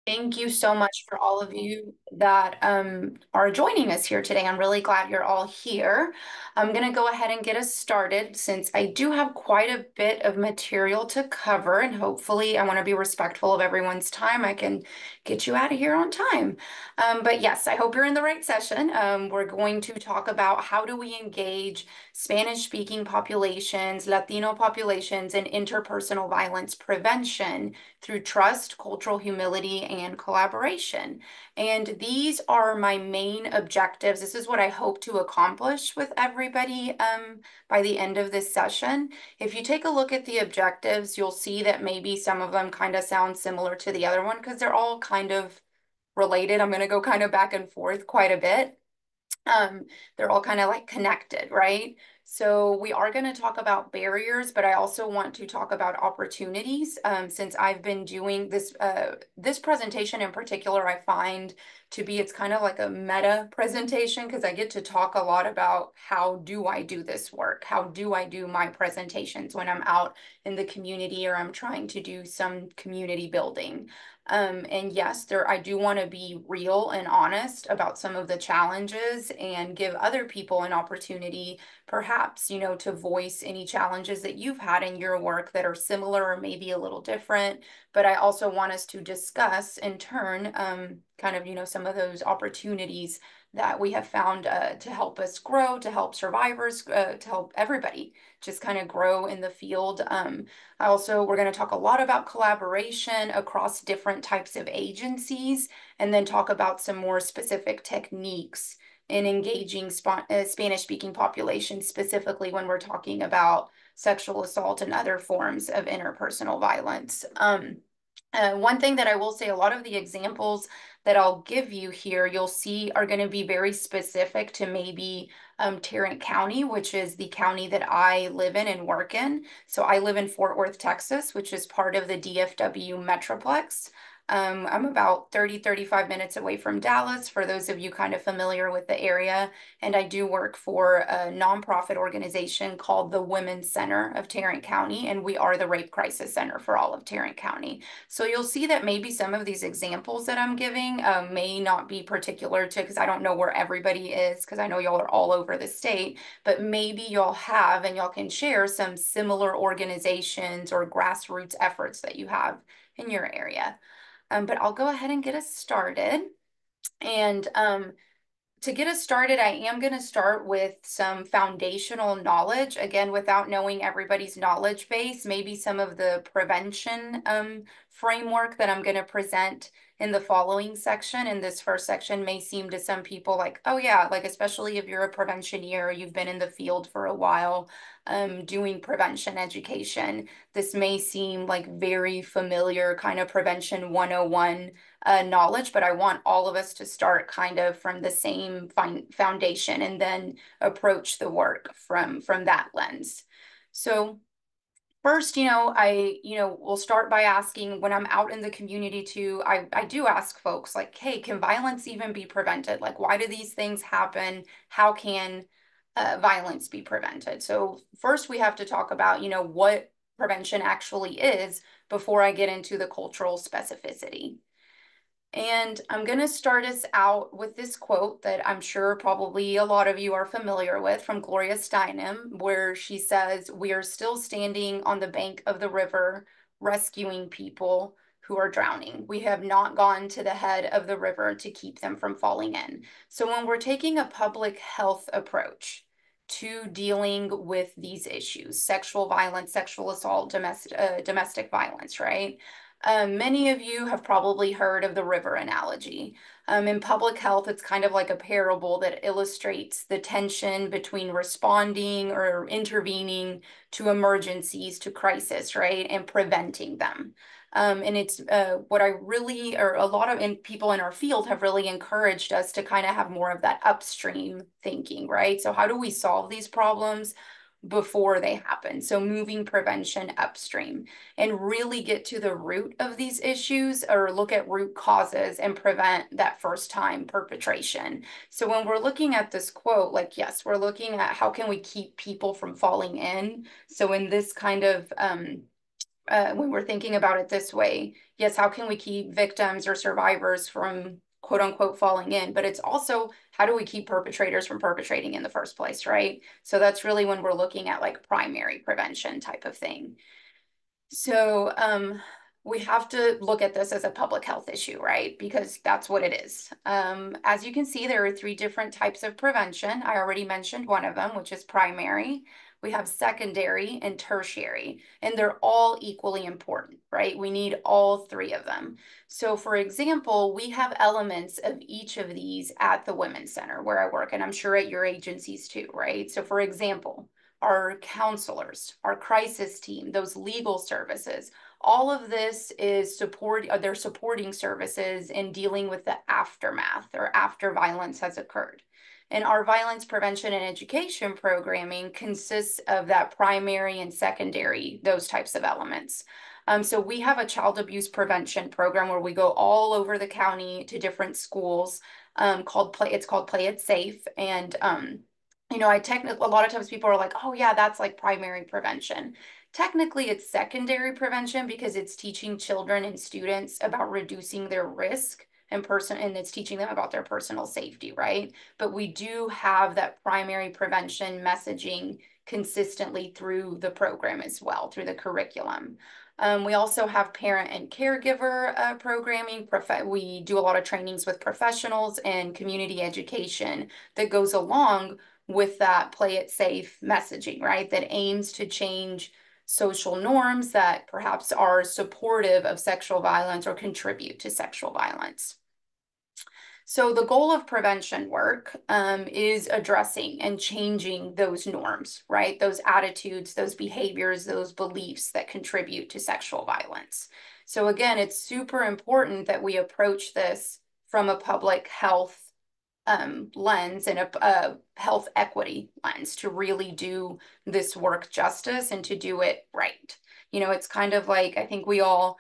Thank you so much for all of you that are joining us here today. I'm really glad you're all here. I'm going to go ahead and get us started since I do have quite a bit of material to cover, and hopefully, I want to be respectful of everyone's time. I can get you out of here on time. But yes, I hope you're in the right session. We're going to talk about how do we engage Spanish-speaking populations, Latino populations, and interpersonal violence prevention through trust, cultural humility, and collaboration. And these are my main objectives. This is what I hope to accomplish with everybody by the end of this session. If you take a look at the objectives, you'll see that maybe some of them kind of sound similar to the other one because they're all kind of related. I'm going to go kind of back and forth quite a bit. Um, they're all kind of like connected, right? So we are going to talk about barriers, but I also want to talk about opportunities. Since I've been doing this presentation in particular, I find to be it's kind of like a meta presentation because I get to talk a lot about how do I do this work? How do I do my presentations when I'm out in the community or I'm trying to do some community building. And yes, I do want to be real and honest about some of the challenges and give other people an opportunity, perhaps, to voice any challenges that you've had in your work that are similar or maybe a little different. But I also want us to discuss in turn, kind of, some of those opportunities that we have found to help us grow, to help survivors, to help everybody just kind of grow in the field. We're going to talk a lot about collaboration across different types of agencies, and then talk about some more specific techniques in engaging Spanish-speaking populations, specifically when we're talking about sexual assault and other forms of interpersonal violence. One thing that I will say, a lot of the examples that I'll give you here, you'll see are going to be very specific to maybe Tarrant County, which is the county that I live in and work in. So I live in Fort Worth, Texas, which is part of the DFW Metroplex. I'm about 35 minutes away from Dallas, for those of you kind of familiar with the area. And I do work for a nonprofit organization called the Women's Center of Tarrant County, and we are the Rape Crisis Center for all of Tarrant County. So you'll see that maybe some of these examples that I'm giving may not be particular to, because I don't know where everybody is, because I know y'all are all over the state, but maybe y'all have and y'all can share some similar organizations or grassroots efforts that you have in your area. But I'll go ahead and get us started. And to get us started, I am going to start with some foundational knowledge. Again, without knowing everybody's knowledge base, maybe some of the prevention framework that I'm going to present in the following section, in this first section, may seem to some people like, oh yeah, like especially if you're a preventioneer, you've been in the field for a while doing prevention education. This may seem like very familiar kind of prevention 101 knowledge, but I want all of us to start kind of from the same foundation and then approach the work from that lens. So first, we'll start by asking when I'm out in the community too, I do ask folks like, hey, can violence even be prevented? Like, why do these things happen? How can violence be prevented? So first we have to talk about, what prevention actually is before I get into the cultural specificity. And I'm going to start us out with this quote that I'm sure probably a lot of you are familiar with from Gloria Steinem, where she says, "We are still standing on the bank of the river, rescuing people who are drowning. We have not gone to the head of the river to keep them from falling in." So when we're taking a public health approach to dealing with these issues, sexual violence, sexual assault, domestic violence, right? Many of you have probably heard of the river analogy. In public health, it's kind of like a parable that illustrates the tension between responding or intervening to emergencies, to crisis, right, and preventing them. And it's what I really, or a lot of people in our field have really encouraged us to kind of have more of that upstream thinking, right? So how do we solve these problems before they happen? So moving prevention upstream and really get to the root of these issues, or look at root causes and prevent that first time perpetration. So when we're looking at this quote, like, yes, we're looking at how can we keep people from falling in. So in this kind of when we're thinking about it this way, yes, how can we keep victims or survivors from quote unquote falling in? But it's also how do we keep perpetrators from perpetrating in the first place, right? So that's really when we're looking at like primary prevention type of thing. So we have to look at this as a public health issue, right? Because that's what it is. As you can see, there are three different types of prevention. I already mentioned one of them, which is primary. We have secondary and tertiary, and they're all equally important, right? We need all three of them. So for example, we have elements of each of these at the Women's Center where I work, and I'm sure at your agencies too, right? So for example, our counselors, our crisis team, those legal services, all of this is they're supporting services in dealing with the aftermath or after violence has occurred. And our violence prevention and education programming consists of that primary and secondary, those types of elements. So we have a child abuse prevention program where we go all over the county to different schools it's called Play It Safe. And a lot of times people are like, oh yeah, that's like primary prevention. Technically, it's secondary prevention because it's teaching children and students about reducing their risk and it's teaching them about their personal safety, right? But we do have that primary prevention messaging consistently through the program as well, through the curriculum. We also have parent and caregiver programming. We do a lot of trainings with professionals and community education that goes along with that play it safe messaging, right? That aims to change social norms that perhaps are supportive of sexual violence or contribute to sexual violence. So the goal of prevention work is addressing and changing those norms, right? Those attitudes, those behaviors, those beliefs that contribute to sexual violence. So again, it's super important that we approach this from a public health lens and a health equity lens to really do this work justice and to do it right. It's kind of like, I think we all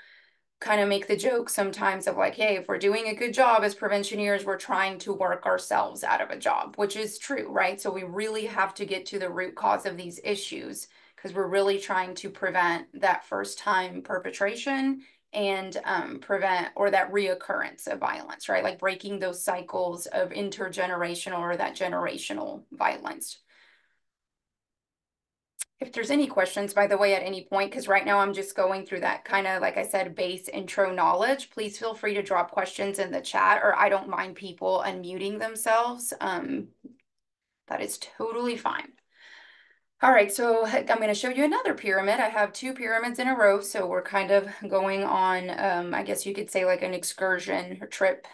kind of make the joke sometimes of like, hey, if we're doing a good job as preventioneers, we're trying to work ourselves out of a job, which is true, right? So we really have to get to the root cause of these issues because we're really trying to prevent that first time perpetration and prevent or that reoccurrence of violence, right? Like breaking those cycles of intergenerational or that generational violence. If there's any questions, by the way, at any point, because right now I'm just going through that kind of, like I said, base intro knowledge, please feel free to drop questions in the chat, or I don't mind people unmuting themselves. That is totally fine. All right, so I'm going to show you another pyramid. I have two pyramids in a row, so we're kind of going on, I guess you could say like an excursion or trip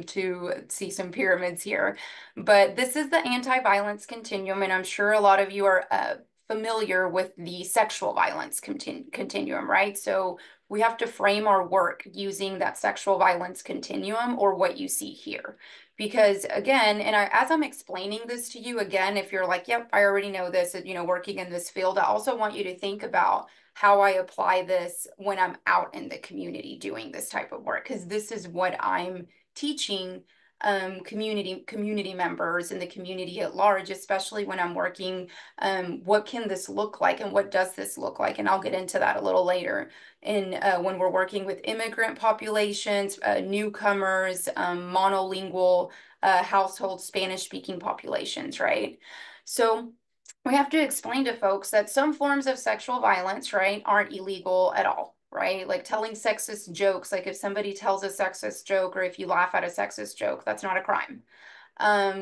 to see some pyramids here. But this is the anti-violence continuum, and I'm sure a lot of you are familiar with the sexual violence continuum, right? So we have to frame our work using that sexual violence continuum or what you see here. Because again, as I'm explaining this to you again, if you're like, yep, I already know this, working in this field, I also want you to think about how I apply this when I'm out in the community doing this type of work, because this is what I'm teaching community members in the community at large, especially when I'm working, what can this look like and what does this look like? And I'll get into that a little later when we're working with immigrant populations, newcomers, monolingual household Spanish speaking populations, right? So we have to explain to folks that some forms of sexual violence, right, aren't illegal at all, right? Like telling sexist jokes, like if somebody tells a sexist joke or if you laugh at a sexist joke, that's not a crime.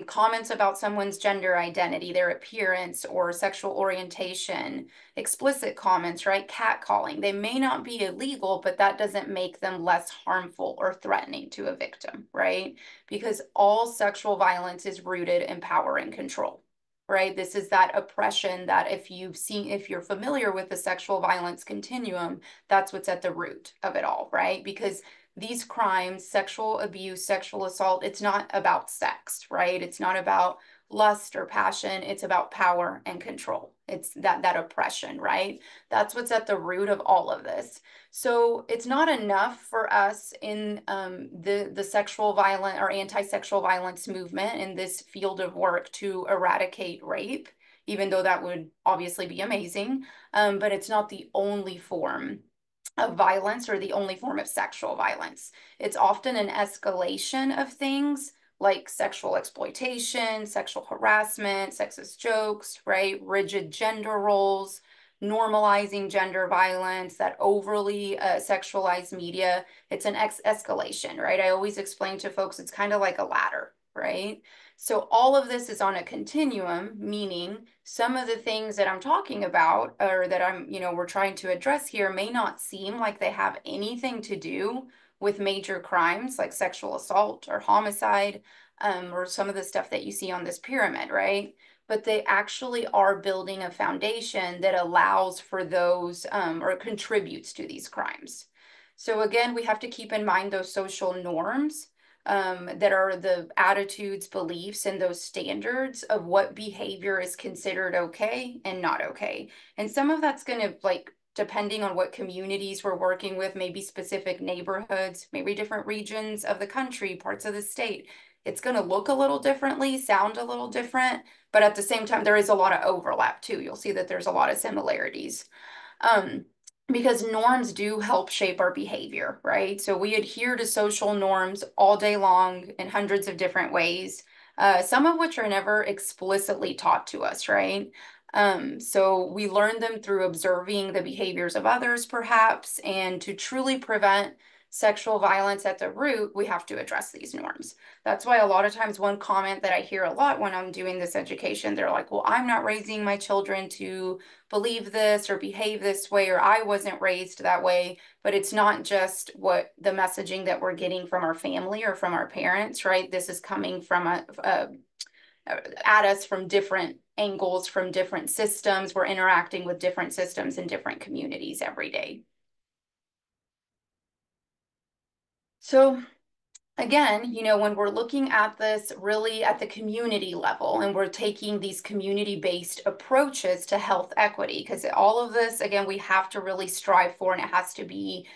Comments about someone's gender identity, their appearance, or sexual orientation, explicit comments, right? Catcalling. They may not be illegal, but that doesn't make them less harmful or threatening to a victim, right? Because all sexual violence is rooted in power and control. Right? This is that oppression that if you're familiar with the sexual violence continuum, that's what's at the root of it all, right? Because these crimes, sexual abuse, sexual assault, it's not about sex, right? It's not about lust or passion. It's about power and control. It's that oppression, right? That's what's at the root of all of this. So it's not enough for us in the sexual violence or anti-sexual violence movement in this field of work to eradicate rape, even though that would obviously be amazing. But it's not the only form of violence or the only form of sexual violence. It's often an escalation of things like sexual exploitation, sexual harassment, sexist jokes, right? Rigid gender roles, normalizing gender violence, that overly sexualized media. It's an escalation, right? I always explain to folks it's kind of like a ladder, right? So all of this is on a continuum, meaning some of the things that I'm talking about or that we're trying to address here may not seem like they have anything to do with major crimes like sexual assault or homicide, or some of the stuff that you see on this pyramid, right? But they actually are building a foundation that allows for those, or contributes to these crimes. So again, we have to keep in mind those social norms, that are the attitudes, beliefs, and those standards of what behavior is considered okay and not okay. And some of that's going to, like, depending on what communities we're working with, maybe specific neighborhoods, maybe different regions of the country, parts of the state, it's going to look a little differently, sound a little different, but at the same time, there is a lot of overlap too. You'll see that there's a lot of similarities. Um, because norms do help shape our behavior, right? So we adhere to social norms all day long in hundreds of different ways, some of which are never explicitly taught to us, right? So we learn them through observing the behaviors of others, perhaps, and to truly prevent sexual violence at the root, we have to address these norms. That's why a lot of times one comment that I hear a lot when I'm doing this education, they're like, well, I'm not raising my children to believe this or behave this way, or I wasn't raised that way. But it's not just what the messaging that we're getting from our family or from our parents, right? This is coming from at us from different angles, from different systems. We're interacting with different systems in different communities every day. So again, when we're looking at this really at the community level and we're taking these community-based approaches to health equity, because all of this, again, we have to really strive for, and it has to be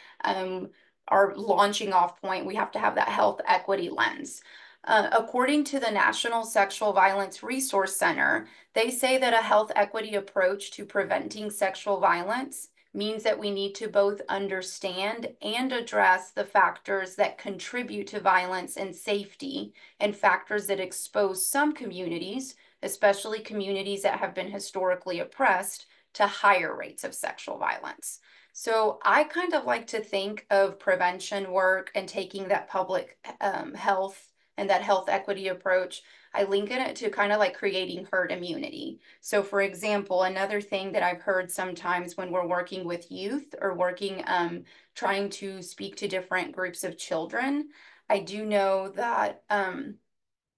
our launching off point. We have to have that health equity lens. According to the National Sexual Violence Resource Center, they say that a health equity approach to preventing sexual violence means that we need to both understand and address the factors that contribute to violence and safety, and factors that expose some communities, especially communities that have been historically oppressed, to higher rates of sexual violence. So I kind of like to think of prevention work and taking that public health and that health equity approach. I link it to kind of like creating herd immunity. So for example, another thing that I've heard sometimes when we're working with youth or trying to speak to different groups of children, I do know that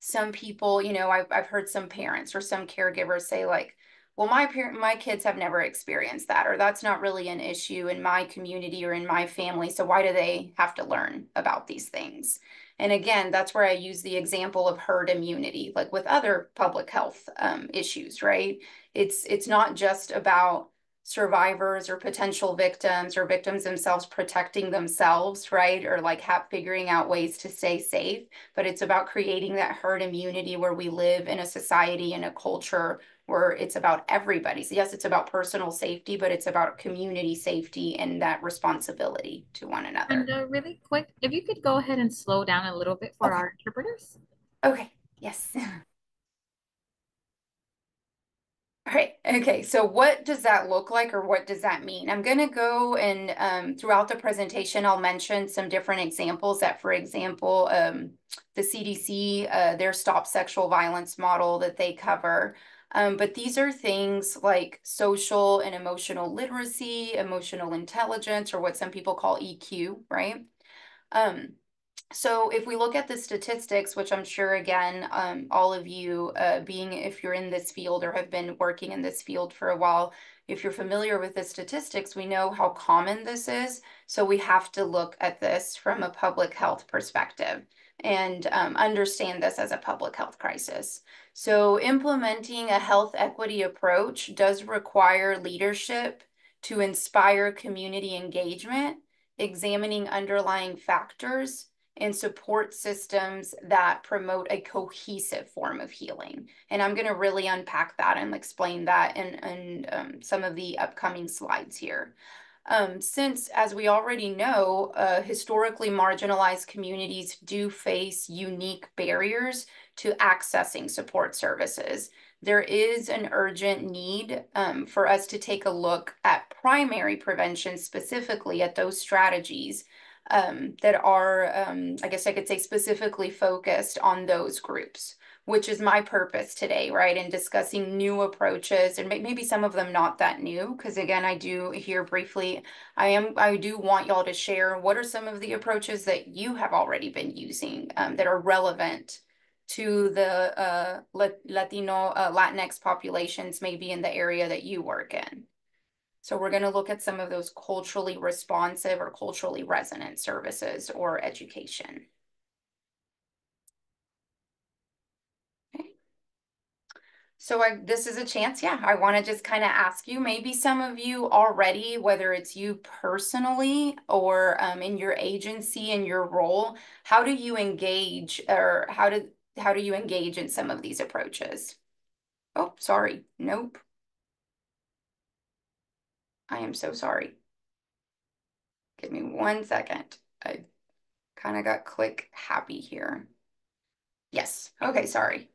some people, I've heard some parents or some caregivers say like, well, my kids have never experienced that, or that's not really an issue in my community or in my family. So why do they have to learn about these things? And again, that's where I use the example of herd immunity, like with other public health issues, right? It's not just about survivors or potential victims or victims themselves protecting themselves, right? Or like figuring out ways to stay safe, but it's about creating that herd immunity where we live in a society and a culture where it's about everybody's. Yes, it's about personal safety, but it's about community safety and that responsibility to one And another. really quick, if you could go ahead and slow down a little bit for Okay. our interpreters. Okay. Yes. All right. Okay. So what does that look like, or what does that mean? I'm going to go and throughout the presentation, I'll mention some different examples that, for example, the CDC, their Stop Sexual Violence model that they cover. But these are things like social and emotional literacy, emotional intelligence, or what some people call EQ, right? Um, so if we look at the statistics, which I'm sure again, all of you, being if you're in this field or have been working in this field for a while, if you're familiar with the statistics, we know how common this is. So we have to look at this from a public health perspective and understand this as a public health crisis. So implementing a health equity approach does require leadership to inspire community engagement, examining underlying factors and support systems that promote a cohesive form of healing. And I'm going to really unpack that and explain that in some of the upcoming slides here. Since, as we already know, historically marginalized communities do face unique barriers to accessing support services. There is an urgent need for us to take a look at primary prevention, specifically at those strategies that are, I guess I could say, specifically focused on those groups, which is my purpose today, right? In discussing new approaches and maybe some of them not that new, because again, I do hear briefly, I do want y'all to share what are some of the approaches that you have already been using that are relevant to the Latino, Latinx populations, maybe in the area that you work in. So we're going to look at some of those culturally responsive or culturally resonant services or education. Okay. So this is a chance, yeah, I want to just kind of ask you, maybe some of you already, whether it's you personally or in your agency and your role, how do you engage or how do you engage in some of these approaches? Oh, sorry. Nope. I am so sorry. Give me 1 second. I kind of got click happy here. Yes. Okay, sorry.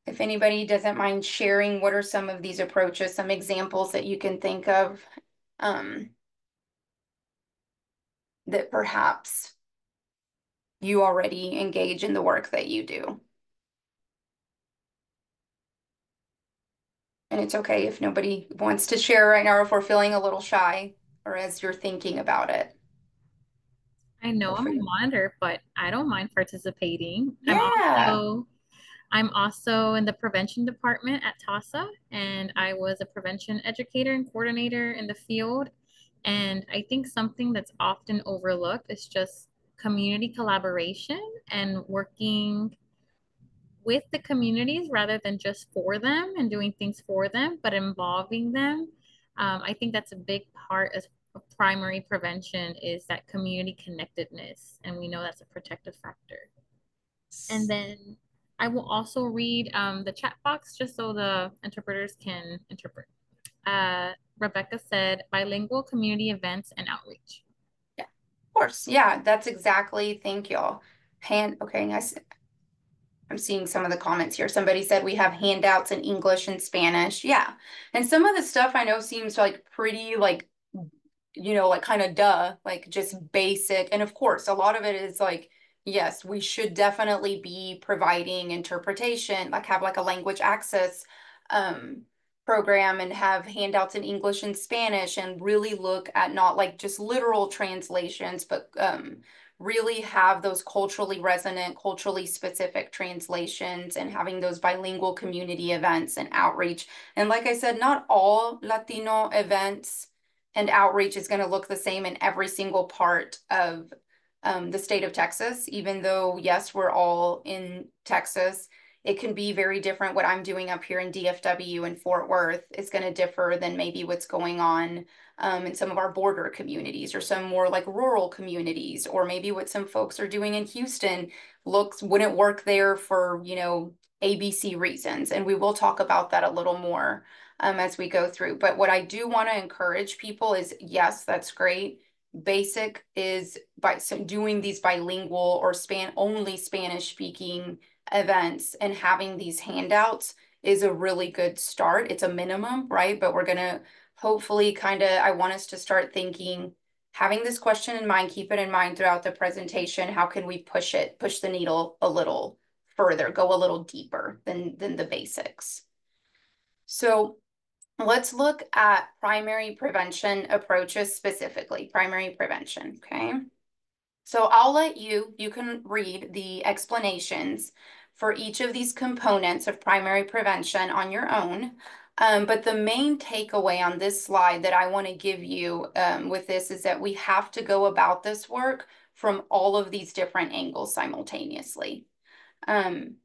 If anybody doesn't mind sharing, what are some of these approaches, some examples that you can think of um, that perhaps you already engage in the work that you do? And it's okay if nobody wants to share right now, or if we're feeling a little shy, or as you're thinking about it. I know Feel I'm free a to. monitor, but I don't mind participating. Yeah. I'm also in the prevention department at TASA, and I was a prevention educator and coordinator in the field. And I think something that's often overlooked is just community collaboration and working with the communities rather than just for them and doing things for them, but involving them. I think that's a big part of primary prevention is that community connectedness, and we know that's a protective factor. And then I will also read the chat box just so the interpreters can interpret. Rebecca said bilingual community events and outreach. Yeah, of course. Yeah, that's exactly. Thank y'all. Okay, I'm seeing some of the comments here. Somebody said we have handouts in English and Spanish. Yeah. And some of the stuff I know seems like pretty like, like kind of duh, like just basic. And of course, a lot of it is like, yes, we should definitely be providing interpretation, like have like a language access um program and have handouts in English and Spanish and really look at not like just literal translations, but really have those culturally resonant, culturally specific translations and having those bilingual community events and outreach. And like I said, not all Latino events and outreach is going to look the same in every single part of the state of Texas, even though, yes, we're all in Texas. It can be very different. What I'm doing up here in DFW and Fort Worth is going to differ than maybe what's going on in some of our border communities or some more like rural communities, or maybe what some folks are doing in Houston wouldn't work there for, ABC reasons. And we will talk about that a little more as we go through. But what I do want to encourage people is, yes, that's great. Basic is by doing these bilingual or only Spanish speaking events and having these handouts is a really good start. It's a minimum, right? But we're going to hopefully I want us to start thinking, having this question in mind, keep it in mind throughout the presentation. How can we push the needle a little further, go a little deeper than the basics? So let's look at primary prevention approaches specifically, primary prevention, okay? So I'll let you can read the explanations for each of these components of primary prevention on your own. But the main takeaway on this slide that I want to give you with this is that we have to go about this work from all of these different angles simultaneously. Um,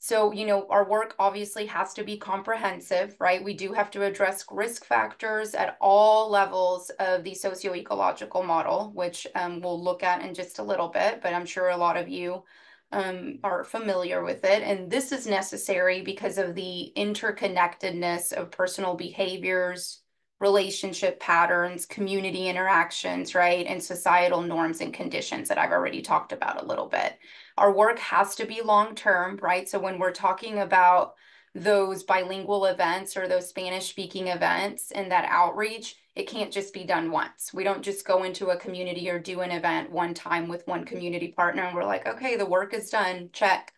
so, our work obviously has to be comprehensive, right? We do have to address risk factors at all levels of the socio-ecological model, which we'll look at in just a little bit, but I'm sure a lot of you are familiar with it. And this is necessary because of the interconnectedness of personal behaviors, relationship patterns, community interactions, right? And societal norms and conditions that I've already talked about a little bit. Our work has to be long term, right? So when we're talking about those bilingual events or those Spanish speaking events and that outreach, it can't just be done once. We don't just go into a community or do an event one time with one community partner and we're like, okay, the work is done, check,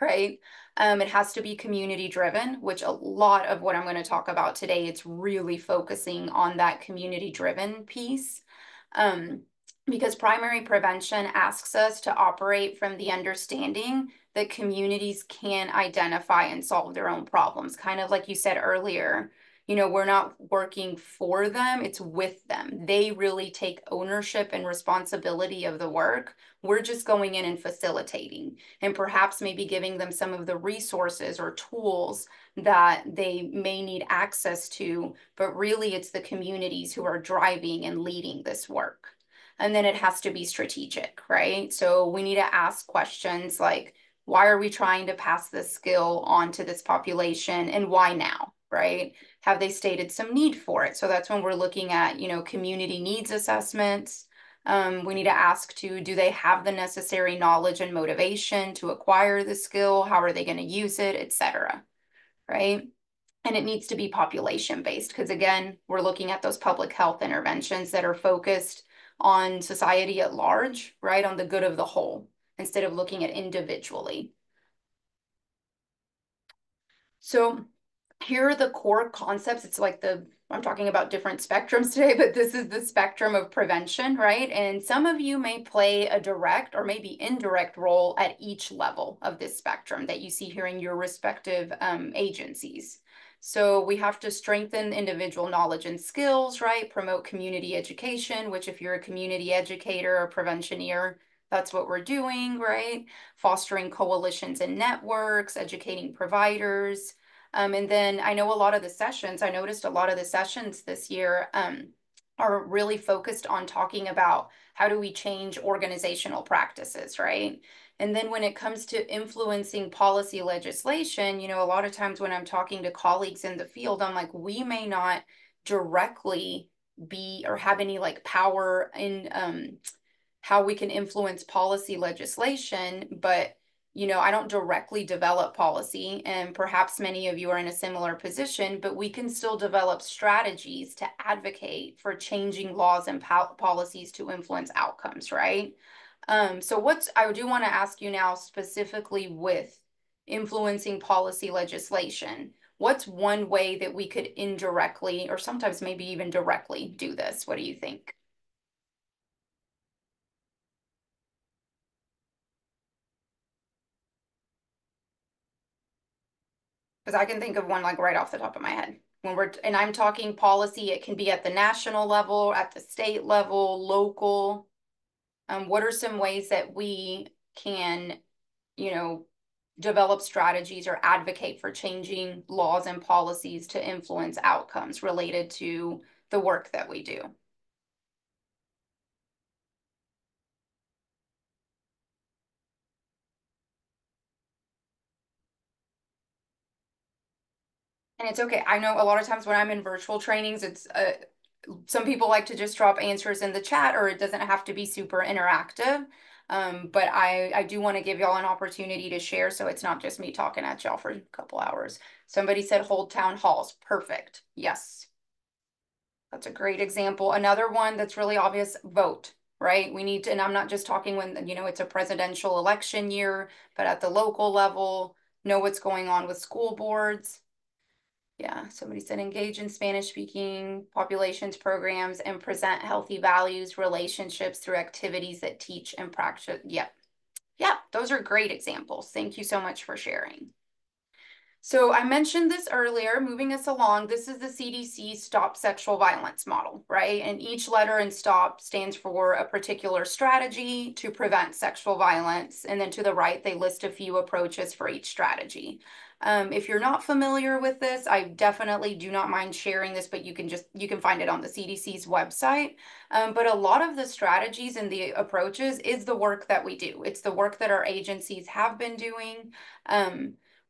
right? It has to be community driven, which a lot of what I'm going to talk about today, it's really focusing on that community driven piece. Um, because primary prevention asks us to operate from the understanding that communities can identify and solve their own problems. Kind of like you said earlier, we're not working for them, it's with them. They really take ownership and responsibility of the work. We're just going in and facilitating and perhaps maybe giving them some of the resources or tools that they may need access to, but really it's the communities who are driving and leading this work. And then it has to be strategic, right? So we need to ask questions like, why are we trying to pass this skill on to this population and why now, right? Have they stated some need for it? So that's when we're looking at, community needs assessments. We need to ask do they have the necessary knowledge and motivation to acquire the skill? How are they going to use it, et cetera, right? And it needs to be population based because again, we're looking at those public health interventions that are focused on society at large, right? On the good of the whole, instead of looking at individually. So here are the core concepts. It's like I'm talking about different spectrums today, but this is the spectrum of prevention, right? And some of you may play a direct or maybe indirect role at each level of this spectrum that you see here in your respective agencies. So we have to strengthen individual knowledge and skills, right? Promote community education, which if you're a community educator or preventioneer, that's what we're doing, right? Fostering coalitions and networks, educating providers. And then I know I noticed a lot of the sessions this year are really focused on talking about how do we change organizational practices, right? And then when it comes to influencing policy legislation, a lot of times when I'm talking to colleagues in the field, I'm like, we may not directly be or have any like power in how we can influence policy legislation, but I don't directly develop policy, and perhaps many of you are in a similar position, but we can still develop strategies to advocate for changing laws and policies to influence outcomes, right? So I do want to ask you now specifically with influencing policy legislation, what's one way that we could indirectly or sometimes maybe even directly do this? What do you think? Because I can think of one like right off the top of my head. And I'm talking policy, it can be at the national level, at the state level, local. What are some ways that we can, you know, develop strategies or advocate for changing laws and policies to influence outcomes related to the work that we do? And it's okay. I know a lot of times when I'm in virtual trainings, it's some people like to just drop answers in the chat, or it doesn't have to be super interactive. But I do want to give y'all an opportunity to share so it's not just me talking at y'all for a couple hours. Somebody said hold town halls. Perfect. Yes, that's a great example. Another one that's really obvious, vote, right? We need to, and I'm not just talking when, it's a presidential election year, but at the local level, know what's going on with school boards. Yeah, somebody said engage in Spanish speaking populations programs and present healthy values, relationships through activities that teach and practice. Yep. Yep, those are great examples. Thank you so much for sharing. So I mentioned this earlier, moving us along, this is the CDC Stop Sexual Violence model, right? And each letter in STOP stands for a particular strategy to prevent sexual violence. And then to the right, they list a few approaches for each strategy. If you're not familiar with this, I definitely do not mind sharing this, but you can find it on the CDC's website. But a lot of the strategies and the approaches is the work that we do. It's the work that our agencies have been doing.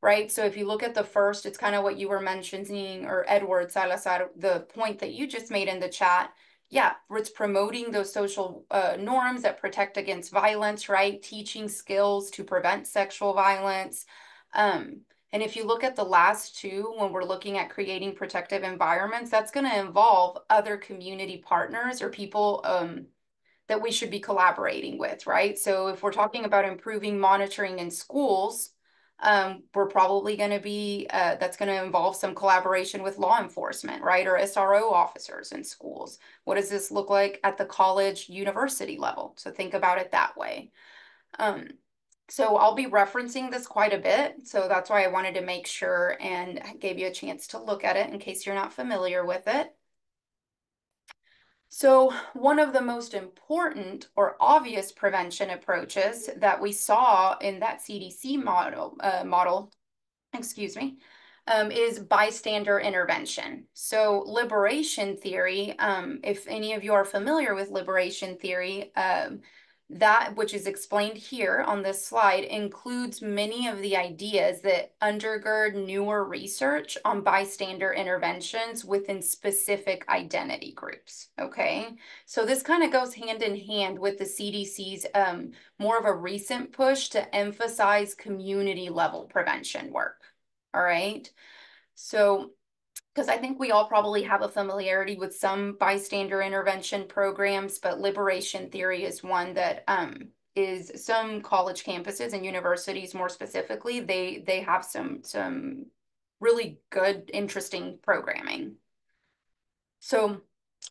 right? So if you look at the first, it's kind of what you were mentioning, or Edward Salazar, the point that you just made in the chat. Yeah, it's promoting those social norms that protect against violence, right? Teaching skills to prevent sexual violence. And if you look at the last two, when we're looking at creating protective environments, that's going to involve other community partners or people that we should be collaborating with, right? So if we're talking about improving monitoring in schools, we're probably going to be, that's going to involve some collaboration with law enforcement, right? Or SRO officers in schools. What does this look like at the college, university level? So think about it that way. Um, so I'll be referencing this quite a bit. So that's why I wanted to make sure and gave you a chance to look at it in case you're not familiar with it. So one of the most important or obvious prevention approaches that we saw in that CDC model, excuse me, is bystander intervention. So liberation theory, if any of you are familiar with liberation theory, that which is explained here on this slide includes many of the ideas that undergird newer research on bystander interventions within specific identity groups. Okay, so this kind of goes hand in hand with the CDC's more of a recent push to emphasize community level prevention work. All right. So, because I think we all probably have a familiarity with some bystander intervention programs, but liberation theory is one that is some college campuses and universities more specifically, they have some really good, interesting programming. So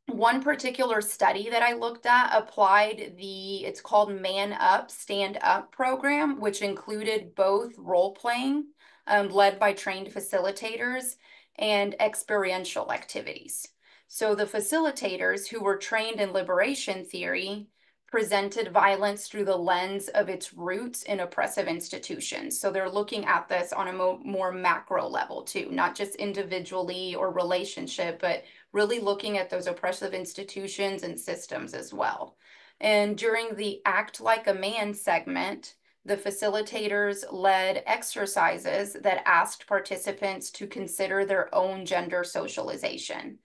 one particular study that I looked at applied it's called Man Up, Stand Up program, which included both role playing, led by trained facilitators, and experiential activities. So the facilitators, who were trained in liberation theory, presented violence through the lens of its roots in oppressive institutions. So they're looking at this on a more macro level too, not just individually or relationship, but really looking at those oppressive institutions and systems as well. And during the Act Like a Man segment, the facilitators led exercises that asked participants to consider their own gender socialization.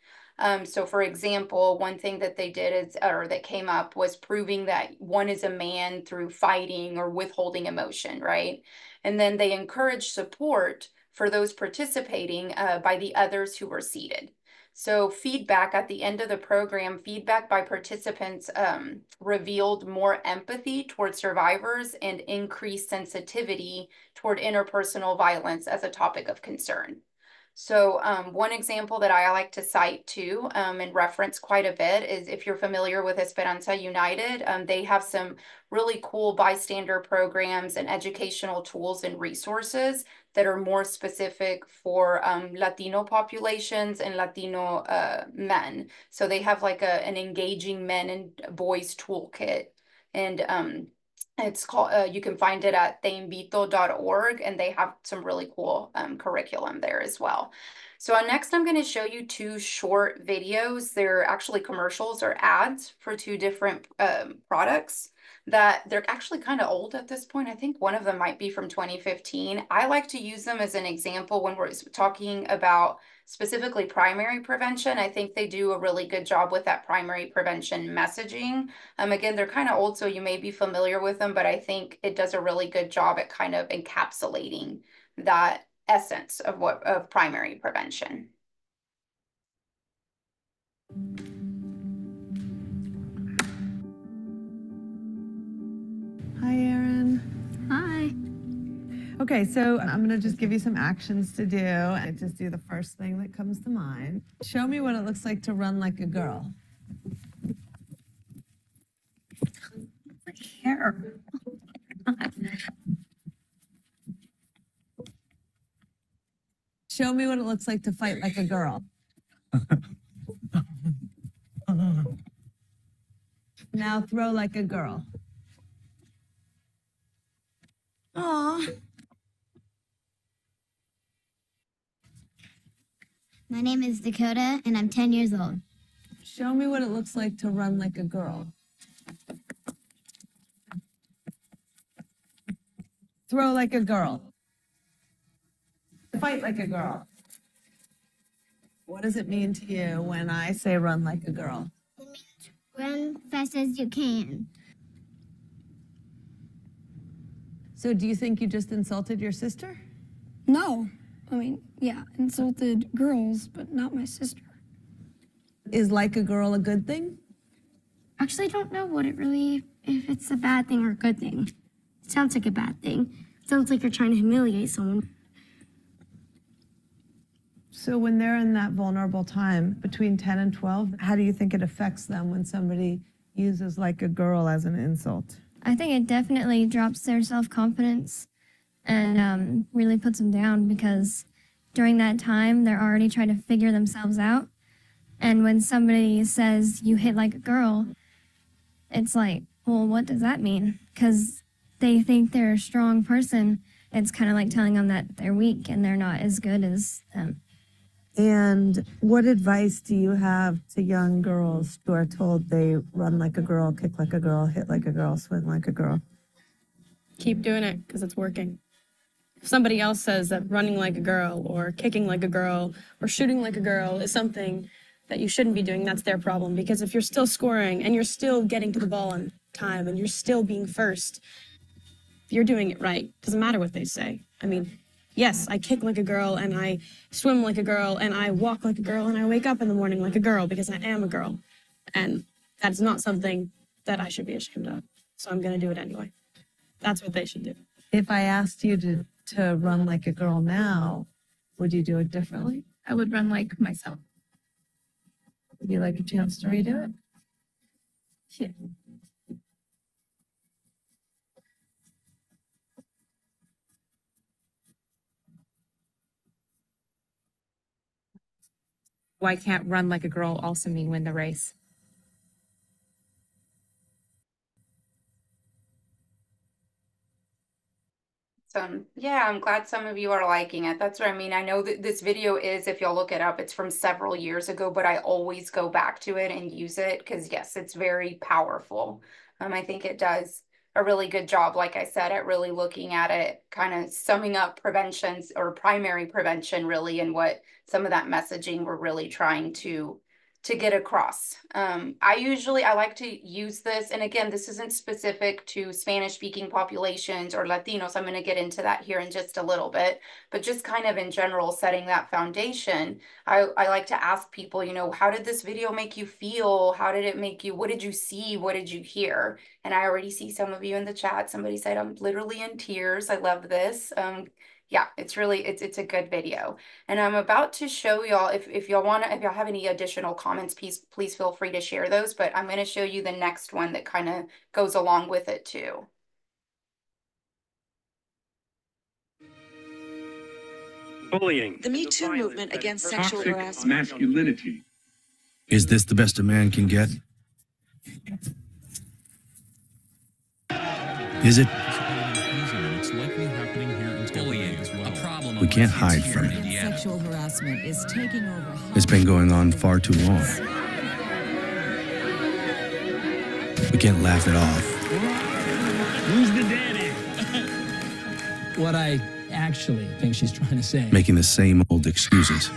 So for example, one thing that they did or that came up was proving that one is a man through fighting or withholding emotion, right? And then they encouraged support for those participating by the others who were seated. So feedback at the end of the program, feedback by participants revealed more empathy toward survivors and increased sensitivity toward interpersonal violence as a topic of concern. So one example that I like to cite too and reference quite a bit is, if you're familiar with Esperanza United, they have some really cool bystander programs and educational tools and resources that are more specific for Latino populations and Latino men. So they have like an engaging men and boys toolkit. And it's called, you can find it at teinvito.org, and they have some really cool curriculum there as well. So next I'm going to show you two short videos. They're actually commercials or ads for two different products that they're actually kind of old at this point. I think one of them might be from 2015. I like to use them as an example when we're talking about specifically primary prevention. I think they do a really good job with that primary prevention messaging. Again, they're kind of old, so you may be familiar with them, but I think it does a really good job at kind of encapsulating that essence of primary prevention. Hi, Erin. Hi. Okay, so I'm going to just give you some actions to do and just do the first thing that comes to mind. Show me what it looks like to run like a girl. Hair. Show me what it looks like to fight like a girl. Now throw like a girl. Aw. My name is Dakota, and I'm 10 years old. Show me what it looks like to run like a girl. Throw like a girl. fight like a girl. What does it mean to you when I say run like a girl? It means run fast as you can. So do you think you just insulted your sister? No. I mean, yeah, insulted girls, but not my sister. Is like a girl a good thing? Actually, I don't know if it's a bad thing or a good thing. It sounds like a bad thing. It sounds like you're trying to humiliate someone. So when they're in that vulnerable time between 10 and 12, how do you think it affects them when somebody uses like a girl as an insult? I think it definitely drops their self-confidence and really puts them down because during that time, they're already trying to figure themselves out. And when somebody says you hit like a girl, it's like, well, what does that mean? Because they think they're a strong person. It's kind of like telling them that they're weak and they're not as good as them. And what advice do you have to young girls who are told they run like a girl, kick like a girl, hit like a girl, swing like a girl? Keep doing it because it's working. If somebody else says that running like a girl or kicking like a girl or shooting like a girl is something that you shouldn't be doing, that's their problem. Because if you're still scoring and you're still getting to the ball on time and you're still being first, you're doing it right. Doesn't matter what they say. I mean, yes, I kick like a girl and I swim like a girl and I walk like a girl and I wake up in the morning like a girl because I am a girl. And that's not something that I should be ashamed of. So I'm going to do it anyway. That's what they should do. If I asked you to run like a girl now, would you do it differently? I would run like myself. Would you like a chance to redo it? Yeah. Why can't run like a girl also mean win the race? Yeah, I'm glad some of you are liking it. That's what I mean. I know that this video is, if you'll look it up, it's from several years ago, but I always go back to it and use it because yes, it's very powerful. I think it does a really good job, like I said, at really looking at it, kind of summing up preventions or primary prevention really, and what some of that messaging we're really trying to get across. I like to use this, and again, this isn't specific to Spanish speaking populations or Latinos. I'm going to get into that here in just a little bit, but just kind of in general, setting that foundation. I like to ask people, you know, how did this video make you feel? How did it make you? What did you see? What did you hear? And I already see some of you in the chat. Somebody said, I'm literally in tears. I love this. Yeah, it's really, it's a good video. And I'm about to show y'all, if y'all have any additional comments, please feel free to share those, but I'm going to show you the next one that kind of goes along with it too. Bullying. The Me Too movement against sexual harassment. Masculinity. Is this the best a man can get? Is it? It's likely happening here in bullying as well. A problem We can't hide from it. Sexual harassment is taking over. It's been going on far too long. We can't laugh it off. Who's the daddy? What I actually think she's trying to say. Making the same old excuses.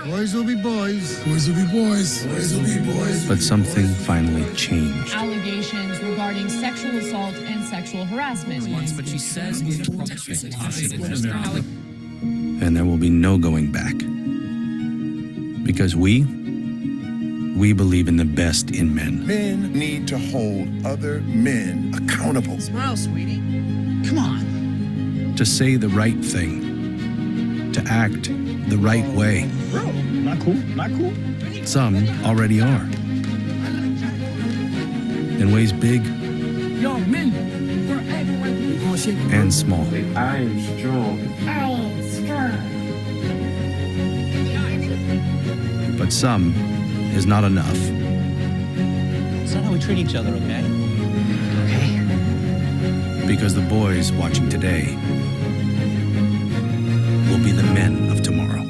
Boys will be boys. Boys will be boys. Boys will be boys. But something finally changed. Allegations regarding sexual assault and sexual harassment. But she says And there will be no going back. Because we believe in the best in men. Men need to hold other men accountable. Smile, sweetie. Come on. To say the right thing. To act the right way. Bro, not cool, not cool. Some already are. In ways big Yo, men, forever. and small. I am strong. I am strong. But some is not enough. It's not how we treat each other, okay? Okay. Because the boys watching today will be the men of tomorrow.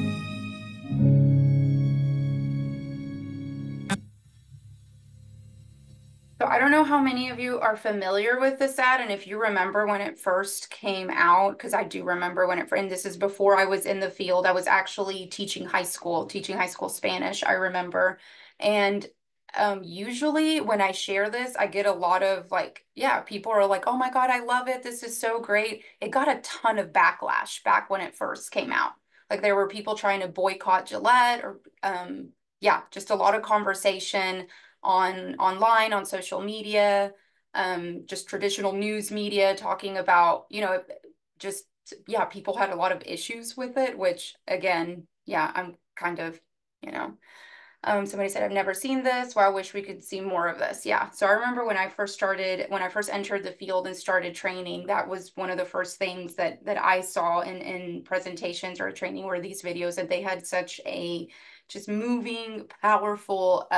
So I don't know how many of you are familiar with this ad, and if you remember when it first came out, because I do remember when and this is before I was in the field. I was actually teaching high school Spanish, I remember. And usually when I share this, I get a lot of like, yeah, people are like, oh my God, I love it. This is so great. It got a ton of backlash back when it first came out. Like there were people trying to boycott Gillette or yeah, just a lot of conversation online, on social media, just traditional news media talking about, you know, just, yeah, people had a lot of issues with it, which again, yeah, I'm kind of, you know, somebody said, I've never seen this. Well, I wish we could see more of this. Yeah. So I remember when I first entered the field and started training, that was one of the first things that I saw in presentations or training were these videos, that they had such a just moving, powerful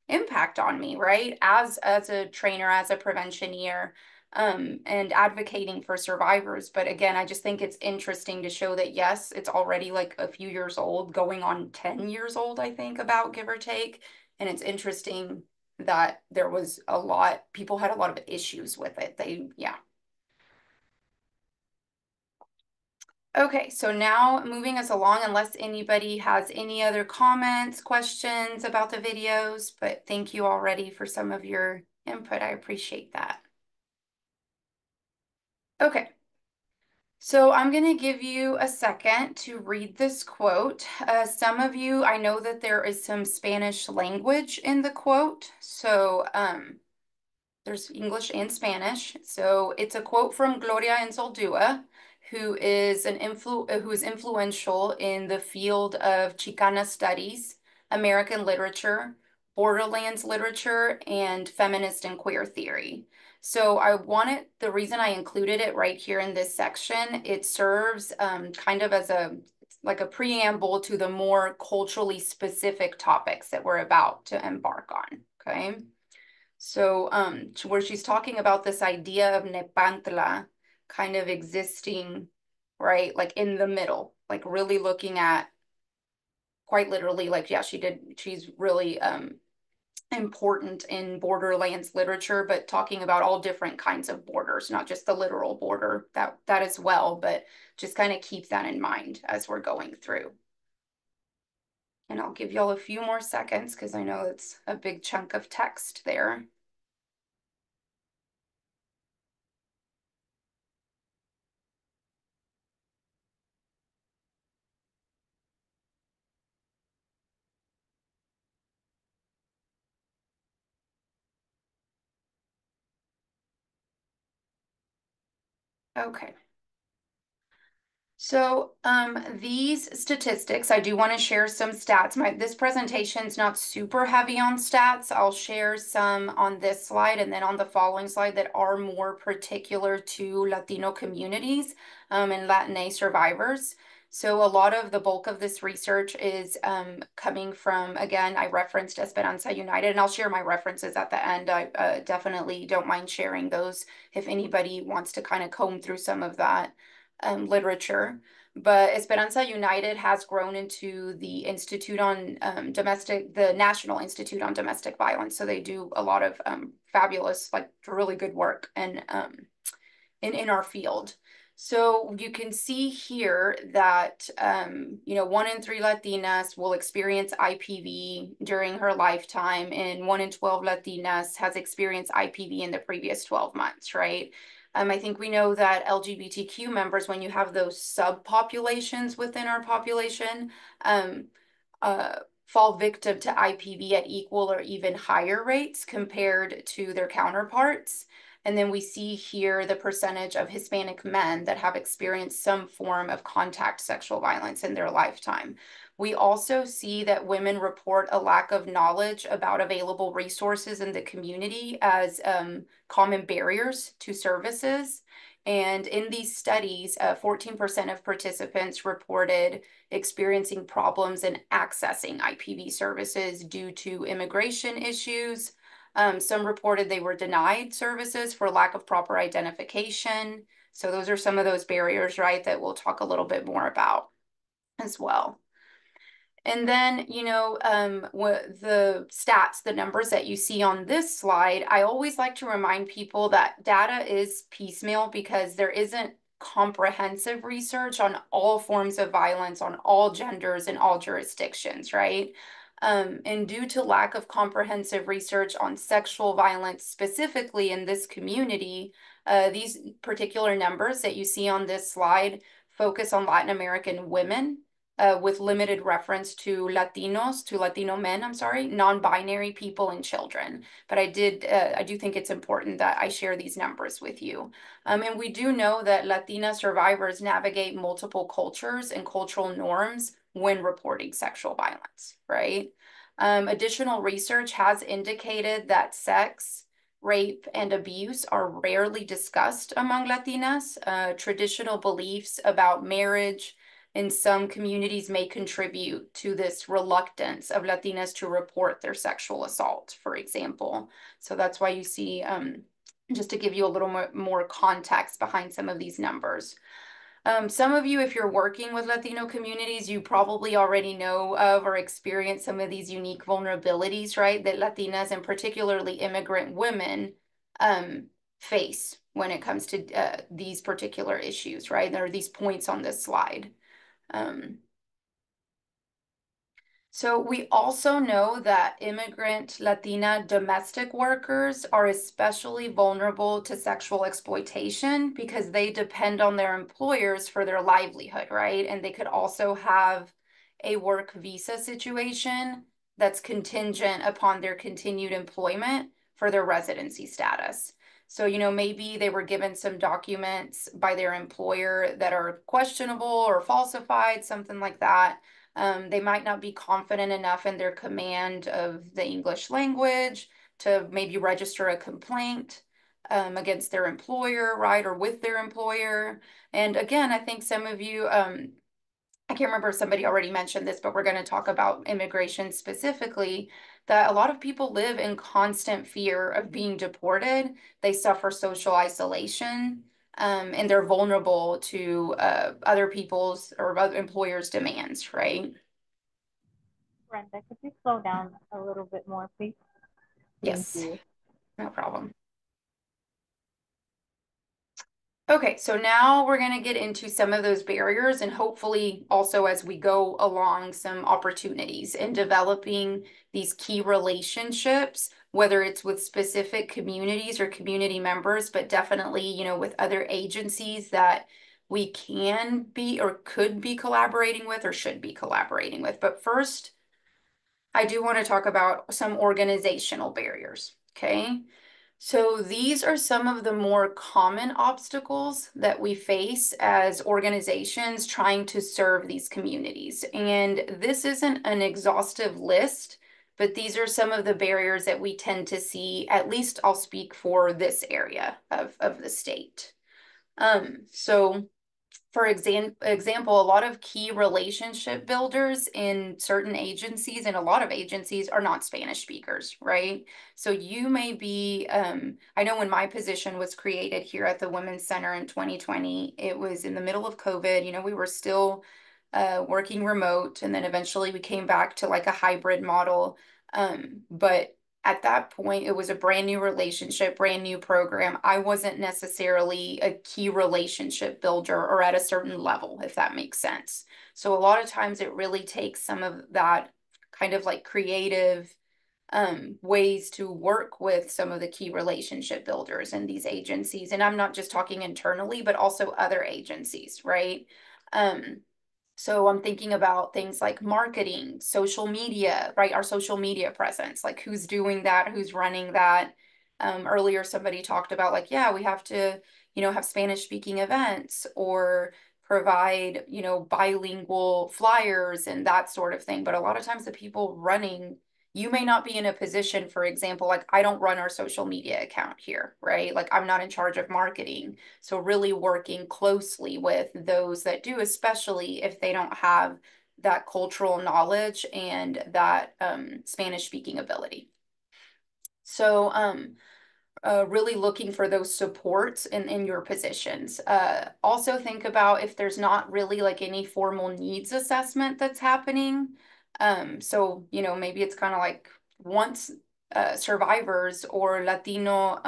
impact on me, right? As a trainer, as a preventioneer, and advocating for survivors. But again, I just think it's interesting to show that, yes, it's already like a few years old, going on 10 years old, I think, about, give or take. And it's interesting that there was people had a lot of issues with it. Yeah. Okay, so now moving us along, unless anybody has any other comments, questions about the videos, but thank you already for some of your input. I appreciate that. Okay, so I'm going to give you a second to read this quote. Some of you, I know that there is some Spanish language in the quote, so there's English and Spanish. So it's a quote from Gloria Anzaldúa, who is influential in the field of Chicana studies, American literature, borderlands literature, and feminist and queer theory. So the reason I included it right here in this section, it serves kind of as like a preamble to the more culturally specific topics that we're about to embark on, okay? So where she's talking about this idea of Nepantla kind of existing, right, like in the middle, like really looking at, quite literally, like, yeah, she's really important in borderlands literature, but talking about all different kinds of borders, not just the literal border, that as well, but just kind of keep that in mind as we're going through. And I'll give y'all a few more seconds because I know it's a big chunk of text there. Okay. So these statistics, I do want to share some stats. This presentation is not super heavy on stats. I'll share some on this slide and then on the following slide that are more particular to Latino communities and Latinx survivors. So a lot of the bulk of this research is coming from, again, I referenced Esperanza United, and I'll share my references at the end. I definitely don't mind sharing those if anybody wants to kind of comb through some of that literature. But Esperanza United has grown into the the National Institute on Domestic Violence. So they do a lot of fabulous, like really good work and in our field. So you can see here that, you know, 1 in 3 Latinas will experience IPV during her lifetime, and 1 in 12 Latinas has experienced IPV in the previous 12 months, right? I think we know that LGBTQ members, when you have those subpopulations within our population, fall victim to IPV at equal or even higher rates compared to their counterparts. And then we see here the percentage of Hispanic men that have experienced some form of contact sexual violence in their lifetime. We also see that women report a lack of knowledge about available resources in the community as common barriers to services. And in these studies, 14% of participants reported experiencing problems in accessing IPV services due to immigration issues. Some reported they were denied services for lack of proper identification. So those are some of those barriers, right, that we'll talk a little bit more about as well. And then, what the stats, the numbers that you see on this slide, I always like to remind people that data is piecemeal because there isn't comprehensive research on all forms of violence, on all genders and all jurisdictions, right? And due to lack of comprehensive research on sexual violence, specifically in this community, these particular numbers that you see on this slide focus on Latin American women, with limited reference to Latino men, I'm sorry, non-binary people and children. But I do think it's important that I share these numbers with you. And we do know that Latina survivors navigate multiple cultures and cultural norms when reporting sexual violence, right? Additional research has indicated that sex, rape, and abuse are rarely discussed among Latinas. Traditional beliefs about marriage in some communities may contribute to this reluctance of Latinas to report their sexual assault, for example. So that's why you see, just to give you a little more context behind some of these numbers. Some of you, if you're working with Latino communities, you probably already know of or experience some of these unique vulnerabilities, right? That Latinas and particularly immigrant women face when it comes to these particular issues, right? There are these points on this slide. So we also know that immigrant Latina domestic workers are especially vulnerable to sexual exploitation because they depend on their employers for their livelihood, right? And they could also have a work visa situation that's contingent upon their continued employment for their residency status. So, maybe they were given some documents by their employer that are questionable or falsified, something like that. They might not be confident enough in their command of the English language to maybe register a complaint against their employer, right, or with their employer. And again, I think some of you, I can't remember if somebody already mentioned this, but we're going to talk about immigration specifically, that a lot of people live in constant fear of being deported. They suffer social isolation, and they're vulnerable to other people's or other employers' demands, right? Brenda, could you slow down a little bit more, please? Yes, no problem. Okay, so now we're going to get into some of those barriers and hopefully also as we go along some opportunities in developing these key relationships, whether it's with specific communities or community members, but definitely, with other agencies that we can be or could be collaborating with or should be collaborating with. But first, I do want to talk about some organizational barriers, okay? So these are some of the more common obstacles that we face as organizations trying to serve these communities. And this isn't an exhaustive list, but these are some of the barriers that we tend to see, at least I'll speak for this area of the state. So for example, a lot of key relationship builders in certain agencies and a lot of agencies are not Spanish speakers, right? So you may be, I know when my position was created here at the Women's Center in 2020, it was in the middle of COVID, we were still working remote, and then eventually we came back to like a hybrid model. But at that point, it was a brand new relationship, brand new program. I wasn't necessarily a key relationship builder or at a certain level, if that makes sense. So a lot of times it really takes some of that kind of like creative ways to work with some of the key relationship builders in these agencies. And I'm not just talking internally, but also other agencies, right? So I'm thinking about things like marketing, social media, right? Our social media presence, like who's doing that, who's running that. Earlier, somebody talked about like, yeah, we have to, have Spanish speaking events or provide, bilingual flyers and that sort of thing. But a lot of times the people running, you may not be in a position, for example, like I don't run our social media account here, right? Like I'm not in charge of marketing. So really working closely with those that do, especially if they don't have that cultural knowledge and that Spanish speaking ability. So really looking for those supports in your positions. Also think about if there's not really like any formal needs assessment that's happening. So, you know, maybe it's kind of like once survivors or Latino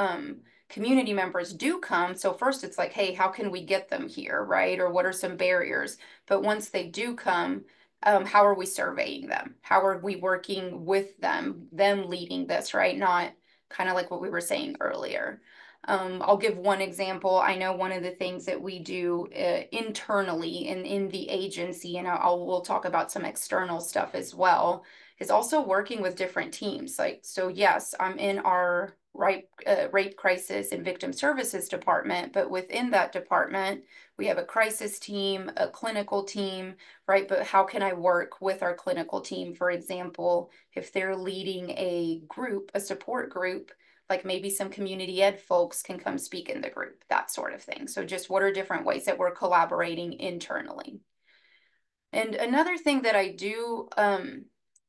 community members do come. So first it's like, hey, how can we get them here, right? Or what are some barriers? But once they do come, how are we surveying them? How are we working with them leading this, right? Not kind of like what we were saying earlier. I'll give one example. I know one of the things that we do internally in the agency, and we'll talk about some external stuff as well, is also working with different teams. Like, so yes, I'm in our rape crisis and victim services department, but within that department, we have a crisis team, a clinical team, right? But how can I work with our clinical team, for example, if they're leading a group, a support group, like maybe some community ed folks can come speak in the group, that sort of thing. So just what are different ways that we're collaborating internally? And another thing that I do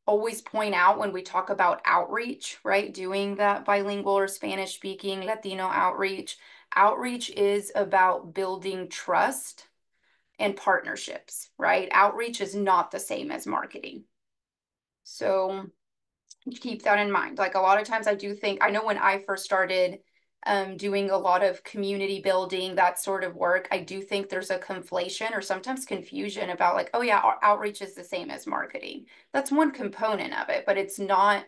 always point out when we talk about outreach, right? Doing that bilingual or Spanish speaking Latino outreach. Outreach is about building trust and partnerships, right? Outreach is not the same as marketing. So keep that in mind. Like a lot of times I do think, I know when I first started doing a lot of community building, that sort of work, I do think there's a conflation or sometimes confusion about like, oh yeah, our outreach is the same as marketing. That's one component of it, but it's not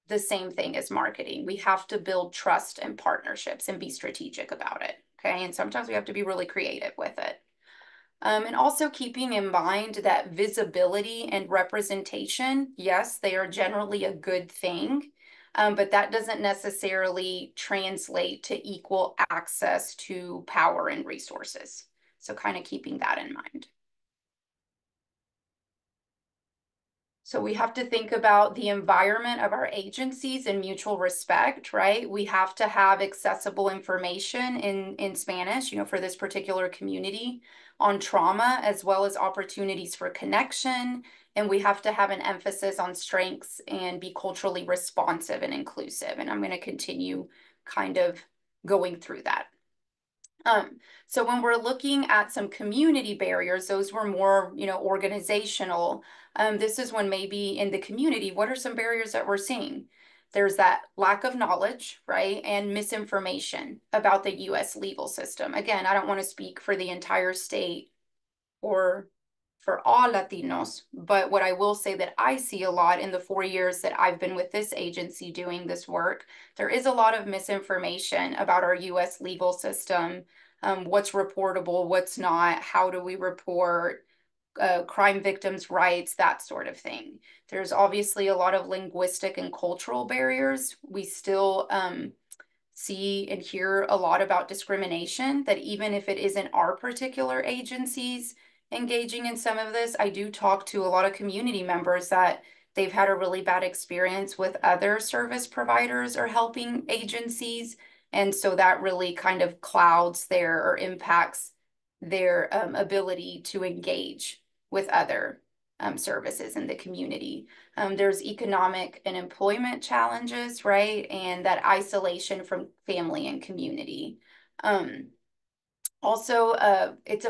the same thing as marketing. We have to build trust and partnerships and be strategic about it. Okay. And sometimes we have to be really creative with it. And also keeping in mind that visibility and representation, yes, they are generally a good thing, but that doesn't necessarily translate to equal access to power and resources. So kind of keeping that in mind. So we have to think about the environment of our agencies and mutual respect, right? We have to have accessible information in Spanish, you know, for this particular community on trauma, as well as opportunities for connection. And we have to have an emphasis on strengths and be culturally responsive and inclusive. And I'm going to continue kind of going through that. So when we're looking at some community barriers, those were more, you know, organizational. This is when maybe in the community, what are some barriers that we're seeing? There's that lack of knowledge, right? And misinformation about the US legal system. Again, I don't want to speak for the entire state or for all Latinos, but what I will say that I see a lot in the 4 years that I've been with this agency doing this work, there is a lot of misinformation about our US legal system, what's reportable, what's not, how do we report, crime victims' rights, that sort of thing. There's obviously a lot of linguistic and cultural barriers. We still see and hear a lot about discrimination, that even if it isn't our particular agencies engaging in some of this, I do talk to a lot of community members that they've had a really bad experience with other service providers or helping agencies. And so that really kind of clouds their or impacts their ability to engage with other services in the community. There's economic and employment challenges, right? And that isolation from family and community. Also, it's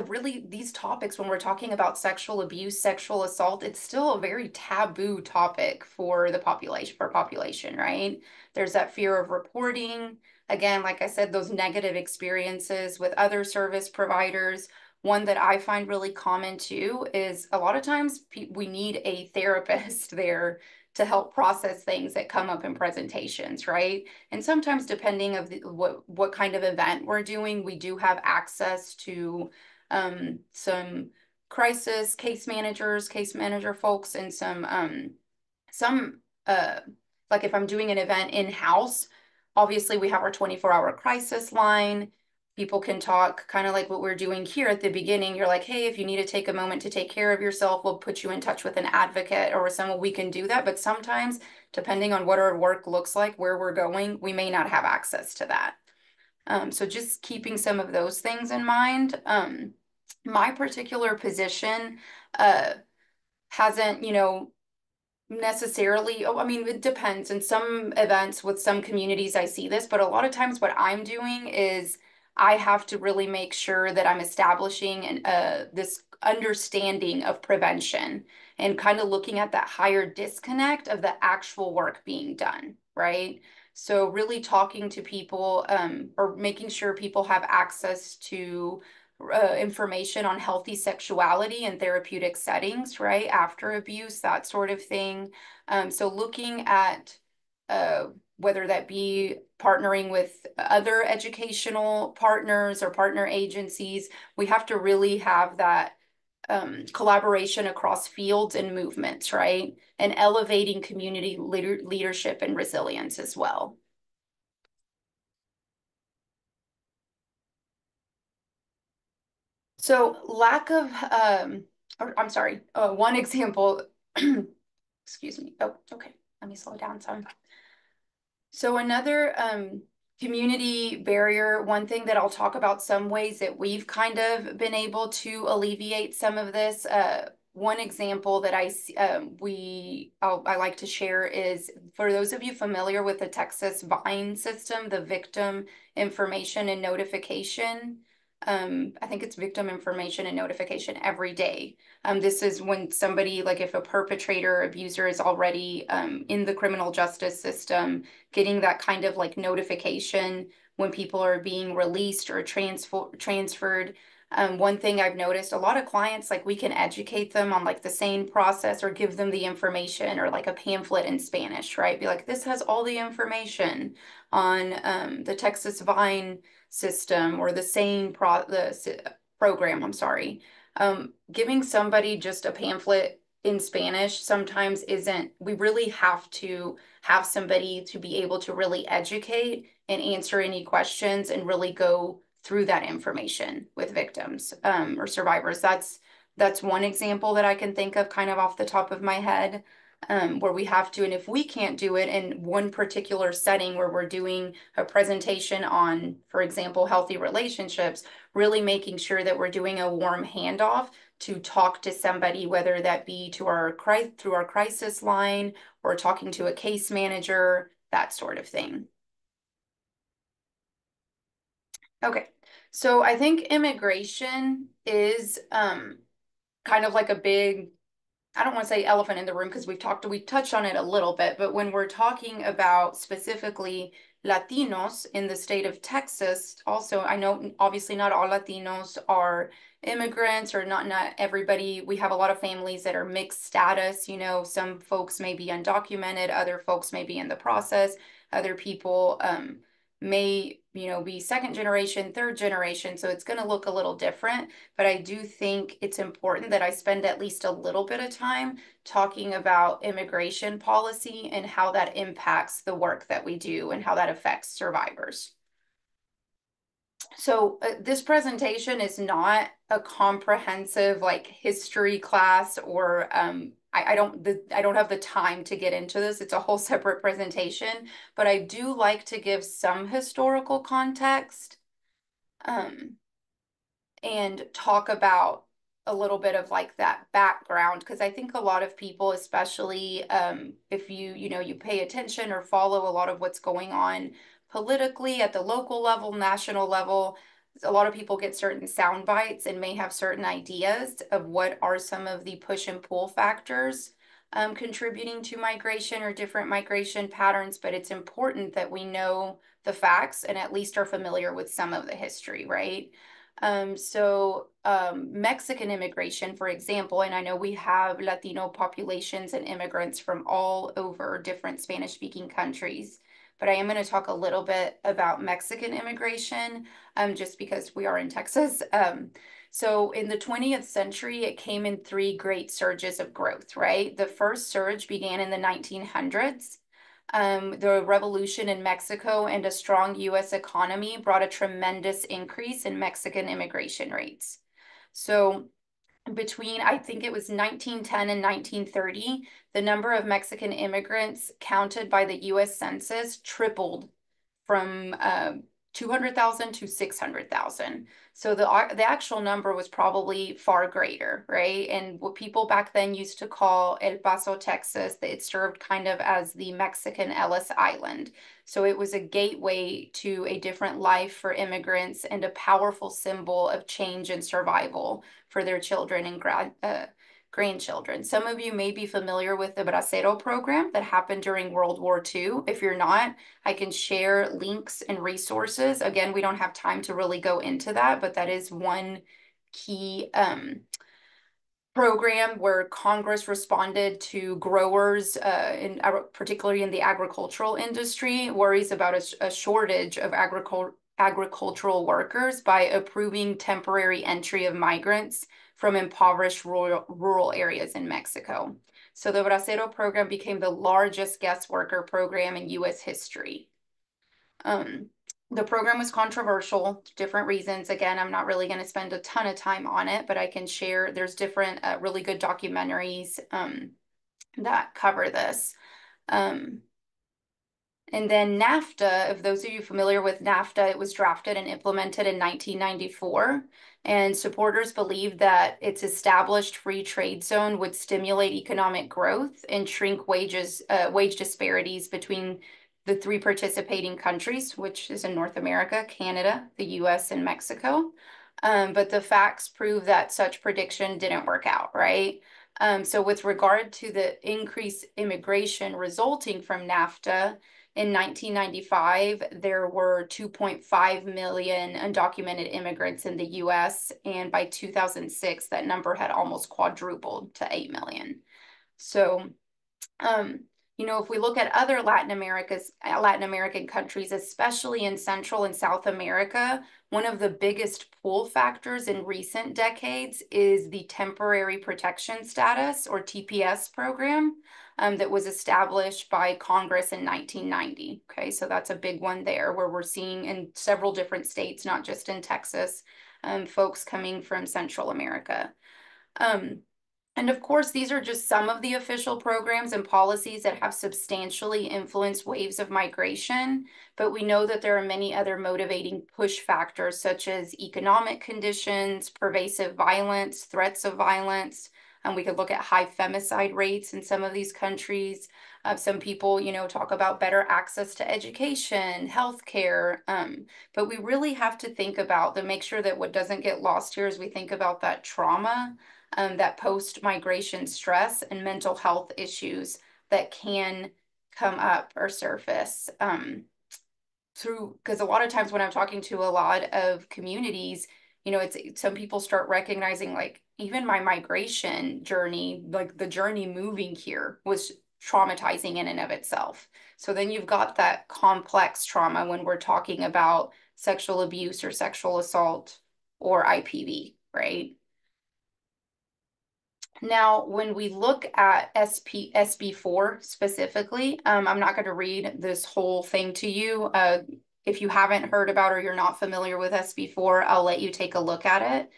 these topics, when we're talking about sexual abuse, sexual assault, it's still a very taboo topic for the population, right? There's that fear of reporting. Again, like I said, those negative experiences with other service providers. One that I find really common too is a lot of times we need a therapist there to help process things that come up in presentations, right? And sometimes depending of what kind of event we're doing, we do have access to some crisis case manager folks, and some like if I'm doing an event in-house, obviously we have our 24-hour crisis line. People can talk kind of like what we're doing here at the beginning. You're like, hey, if you need to take a moment to take care of yourself, we'll put you in touch with an advocate or with someone. We can do that. But sometimes, depending on what our work looks like, where we're going, we may not have access to that. So just keeping some of those things in mind. My particular position hasn't, you know, necessarily, I mean, it depends. In some events with some communities, I see this, but a lot of times what I'm doing is I have to really make sure that I'm establishing this understanding of prevention and kind of looking at that higher disconnect of the actual work being done, right? So really talking to people or making sure people have access to information on healthy sexuality in therapeutic settings, right? After abuse, that sort of thing. So looking at whether that be partnering with other educational partners or partner agencies, we have to really have that collaboration across fields and movements, right? And elevating community leadership and resilience as well. So lack of, I'm sorry, one example, excuse me. Oh, okay. Let me slow down some. So another community barrier, one thing that I'll talk about some ways that we've kind of been able to alleviate some of this. One example that I like to share is for those of you familiar with the Texas VINE system, the Victim Information and Notification. I think it's Victim Information and Notification every day. This is when somebody, like if a perpetrator or abuser is already in the criminal justice system, getting that kind of like notification when people are being released or transferred. One thing I've noticed, a lot of clients, like we can educate them on like the same process or give them the information or like a pamphlet in Spanish, right? Be like, this has all the information on the Texas VINE system or the same program, I'm sorry. Giving somebody just a pamphlet in Spanish sometimes isn't, we really have to have somebody to be able to really educate and answer any questions and really go through that information with victims or survivors. That's one example that I can think of kind of off the top of my head. Where we have to, and if we can't do it in one particular setting where we're doing a presentation on, for example, healthy relationships, really making sure that we're doing a warm handoff to talk to somebody, whether that be through our crisis line or talking to a case manager, that sort of thing. Okay, so I think immigration is kind of like a big, I don't want to say elephant in the room because we touched on it a little bit, but when we're talking about specifically Latinos in the state of Texas, also, I know obviously not all Latinos are immigrants or not everybody. We have a lot of families that are mixed status. You know, some folks may be undocumented, other folks may be in the process, other people may, you know, be second generation, third generation. So it's going to look a little different. But I do think it's important that I spend at least a little bit of time talking about immigration policy and how that impacts the work that we do and how that affects survivors. So this presentation is not a comprehensive like history class or I don't have the time to get into this. It's a whole separate presentation, but I do like to give some historical context and talk about a little bit of like that background, because I think a lot of people, especially if you pay attention or follow a lot of what's going on politically at the local level, national level, a lot of people get certain sound bites and may have certain ideas of what are some of the push and pull factors contributing to migration or different migration patterns, but it's important that we know the facts and at least are familiar with some of the history, right? Mexican immigration, for example, and I know we have Latino populations and immigrants from all over different Spanish-speaking countries, but I am going to talk a little bit about Mexican immigration, just because we are in Texas. So in the 20th century, it came in three great surges of growth, right? The first surge began in the 1900s. The revolution in Mexico and a strong U.S. economy brought a tremendous increase in Mexican immigration rates. So between, I think it was 1910 and 1930, the number of Mexican immigrants counted by the U.S. Census tripled from 200,000 to 600,000. So the actual number was probably far greater, right? And what people back then used to call El Paso, Texas, it served kind of as the Mexican Ellis Island. So it was a gateway to a different life for immigrants and a powerful symbol of change and survival for their children and grandchildren. Some of you may be familiar with the Bracero program that happened during World War II. If you're not, I can share links and resources. Again, we don't have time to really go into that, but that is one key program where Congress responded to growers, particularly in the agricultural industry, worries about a shortage of agricultural workers by approving temporary entry of migrants from impoverished rural areas in Mexico. So the Bracero program became the largest guest worker program in U.S. history. The program was controversial, different reasons. Again, I'm not really going to spend a ton of time on it, but I can share, there's different really good documentaries that cover this. And then NAFTA, if those of you familiar with NAFTA, it was drafted and implemented in 1994. And supporters believed that its established free trade zone would stimulate economic growth and shrink wage disparities between the three participating countries, which is in North America, Canada, the US, and Mexico. But the facts prove that such prediction didn't work out, right? So with regard to the increased immigration resulting from NAFTA, in 1995, there were 2.5 million undocumented immigrants in the US, and by 2006, that number had almost quadrupled to 8 million. So, you know, if we look at other Latin American countries, especially in Central and South America, one of the biggest pull factors in recent decades is the Temporary Protection Status, or TPS program, that was established by Congress in 1990. Okay, so that's a big one there, where we're seeing in several different states, not just in Texas, folks coming from Central America. And of course, these are just some of the official programs and policies that have substantially influenced waves of migration, but we know that there are many other motivating push factors, such as economic conditions, pervasive violence, threats of violence. We could look at high femicide rates in some of these countries. Some people, you know, talk about better access to education, healthcare, but we really have to think about make sure that what doesn't get lost here is we think about that trauma, that post-migration stress and mental health issues that can come up or surface because a lot of times when I'm talking to a lot of communities, you know, some people start recognizing, like, even my migration journey, like the journey moving here was traumatizing in and of itself. So then you've got that complex trauma when we're talking about sexual abuse or sexual assault or IPV, right? Now, when we look at SB4 specifically, I'm not going to read this whole thing to you. If you haven't heard about or you're not familiar with SB4, I'll let you take a look at it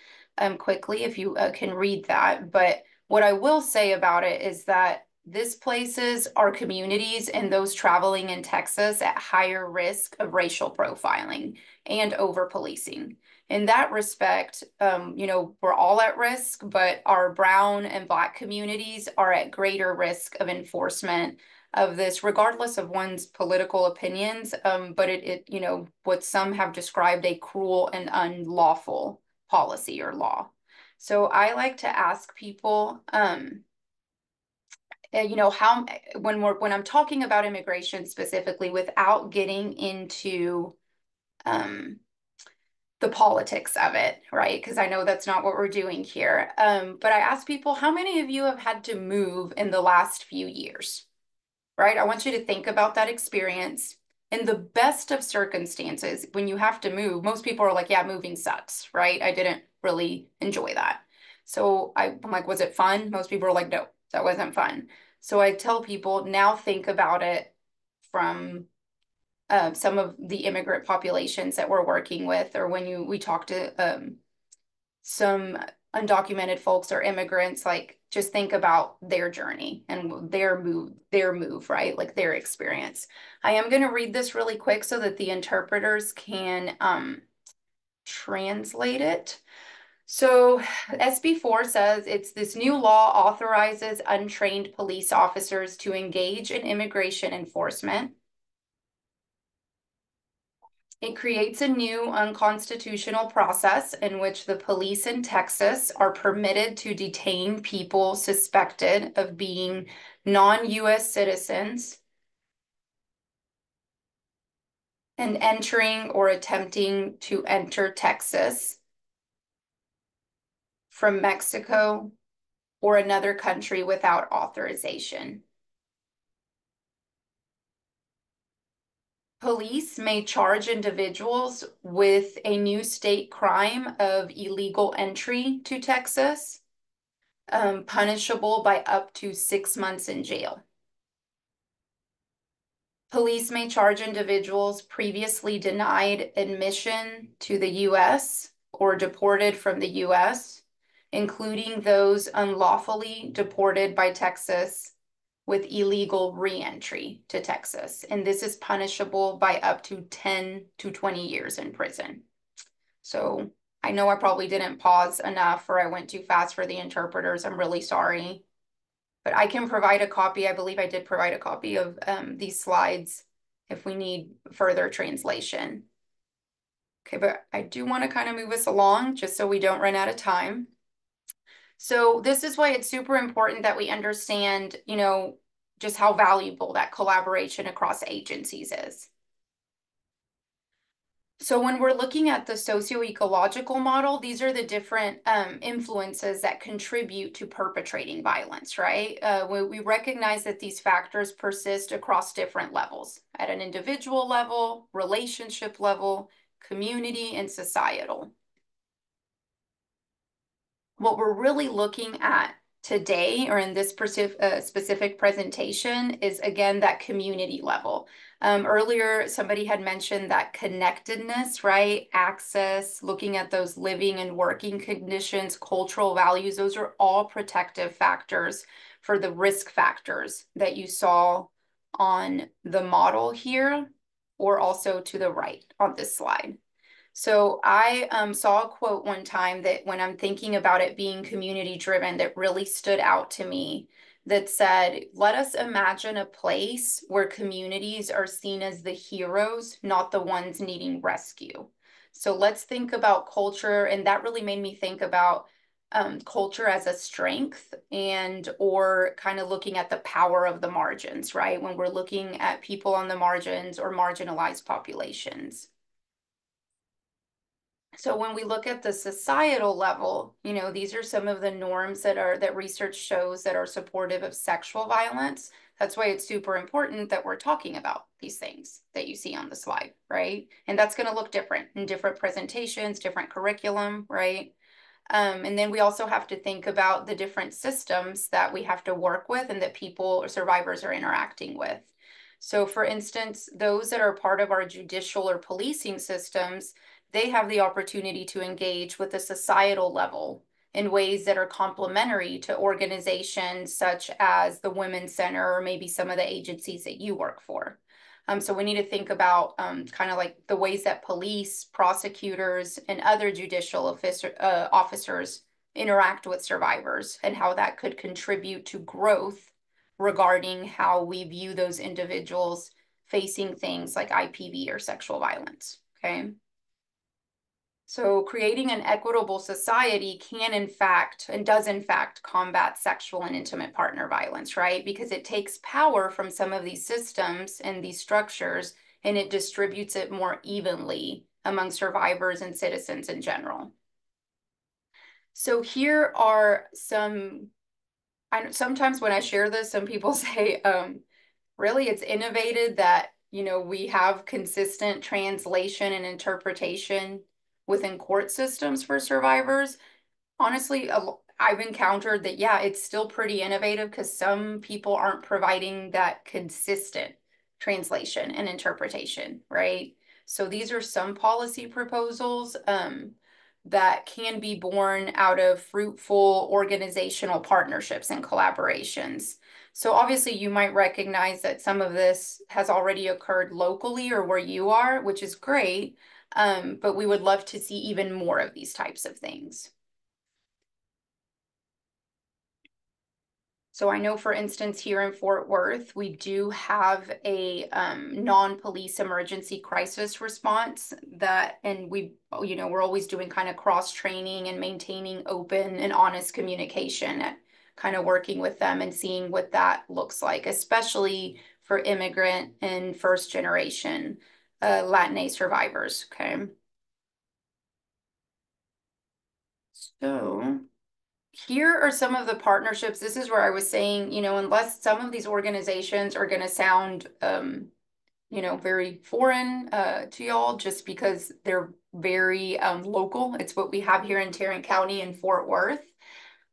quickly if you can read that. But what I will say about it is that this places our communities and those traveling in Texas at higher risk of racial profiling and over-policing. In that respect, you know, we're all at risk, but our brown and Black communities are at greater risk of enforcement of this, regardless of one's political opinions. But it, you know, what some have described a cruel and unlawful policy or law. So I like to ask people, you know, when I'm talking about immigration specifically, without getting into the politics of it, right? Because I know that's not what we're doing here. But I ask people, how many of you have had to move in the last few years, right? I want you to think about that experience. In the best of circumstances, when you have to move, most people are like, yeah, moving sucks, right? I didn't really enjoy that. So I'm like, was it fun? Most people are like, no, that wasn't fun. So I tell people, now think about it from some of the immigrant populations that we're working with, or when we talk to some undocumented folks or immigrants, like just think about their journey and their move, right? Like their experience. I am going to read this really quick so that the interpreters can translate it. So SB4 says it's this new law authorizes untrained police officers to engage in immigration enforcement. It creates a new unconstitutional process in which the police in Texas are permitted to detain people suspected of being non-US citizens and entering or attempting to enter Texas from Mexico or another country without authorization. Police may charge individuals with a new state crime of illegal entry to Texas, punishable by up to 6 months in jail. Police may charge individuals previously denied admission to the U.S. or deported from the U.S., including those unlawfully deported by Texas with illegal re-entry to Texas. And this is punishable by up to 10 to 20 years in prison. So I know I probably didn't pause enough or I went too fast for the interpreters. I'm really sorry. But I can provide a copy. I believe I did provide a copy of these slides if we need further translation. Okay, but I do want to kind of move us along just so we don't run out of time. So this is why it's super important that we understand, you know, just how valuable that collaboration across agencies is. So when we're looking at the socio-ecological model, these are the different influences that contribute to perpetrating violence, right? We recognize that these factors persist across different levels, at an individual level, relationship level, community, and societal. What we're really looking at today, or in this specific presentation, is again that community level. Earlier, somebody had mentioned that connectedness, right? Access, looking at those living and working conditions, cultural values, those are all protective factors for the risk factors that you saw on the model here, or also to the right on this slide. So I saw a quote one time that when I'm thinking about it being community driven, that really stood out to me, that said, let us imagine a place where communities are seen as the heroes, not the ones needing rescue. So let's think about culture. And that really made me think about culture as a strength and or kind of looking at the power of the margins, right? When we're looking at people on the margins or marginalized populations. So when we look at the societal level, you know, these are some of the norms that research shows that are supportive of sexual violence. That's why it's super important that we're talking about these things that you see on the slide, right? And that's going to look different in different presentations, different curriculum, right? And then we also have to think about the different systems that we have to work with and that people or survivors are interacting with. So for instance, those that are part of our judicial or policing systems, they have the opportunity to engage with the societal level in ways that are complementary to organizations such as the Women's Center or maybe some of the agencies that you work for. So we need to think about kind of like the ways that police, prosecutors, and other judicial officers interact with survivors and how that could contribute to growth regarding how we view those individuals facing things like IPV or sexual violence, okay? So creating an equitable society can in fact, and does in fact, combat sexual and intimate partner violence, right? Because it takes power from some of these systems and these structures, and it distributes it more evenly among survivors and citizens in general. So here are some, sometimes when I share this, some people say, really it's innovative that, you know, we have consistent translation and interpretation within court systems for survivors. Honestly, I've encountered that, yeah, it's still pretty innovative because some people aren't providing that consistent translation and interpretation, right? So these are some policy proposals. that can be born out of fruitful organizational partnerships and collaborations. So obviously you might recognize that some of this has already occurred locally or where you are, which is great, but we would love to see even more of these types of things. So I know, for instance, here in Fort Worth, we do have a non-police emergency crisis response and we're always doing kind of cross-training and maintaining open and honest communication, kind of working with them and seeing what that looks like, especially for immigrant and first generation Latinx survivors, okay? So here are some of the partnerships. This is where I was saying, unless some of these organizations are going to sound, very foreign to y'all, just because they're very local. It's what we have here in Tarrant County and Fort Worth.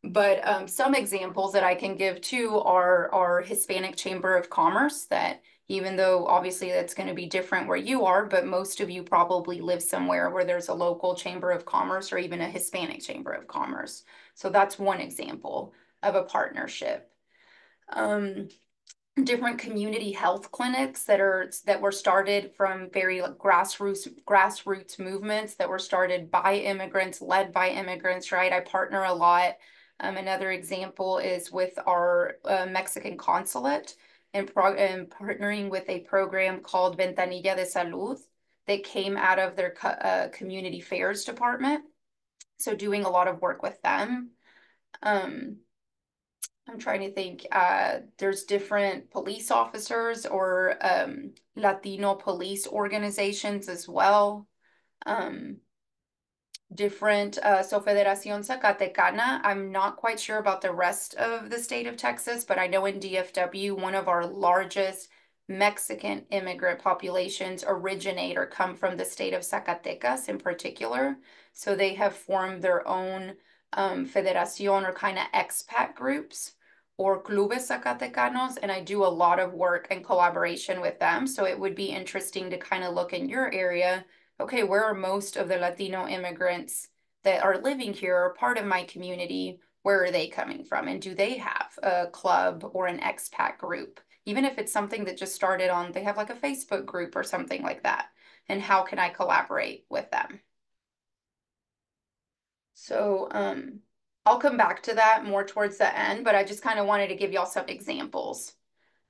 But some examples that I can give too are our Hispanic Chamber of Commerce, that even though obviously that's going to be different where you are, but most of you probably live somewhere where there's a local Chamber of Commerce or even a Hispanic Chamber of Commerce. So that's one example of a partnership. Different community health clinics that were started from very grassroots movements that were started by immigrants, led by immigrants, right? I partner a lot. Another example is with our Mexican consulate and partnering with a program called Ventanilla de Salud that came out of their community affairs department. So doing a lot of work with them. I'm trying to think, there's different police officers or Latino police organizations as well. So Federación Zacatecana, I'm not quite sure about the rest of the state of Texas, but I know in DFW, one of our largest Mexican immigrant populations originate or come from the state of Zacatecas in particular. So they have formed their own federación or kind of expat groups or clubes zacatecanos, and I do a lot of work and collaboration with them. So it would be interesting to kind of look in your area. Okay, where are most of the Latino immigrants that are living here or part of my community? Where are they coming from? And do they have a club or an expat group? Even if it's something that just started on, they have like a Facebook group or something like that. And how can I collaborate with them? So I'll come back to that more towards the end, but I just kind of wanted to give y'all some examples.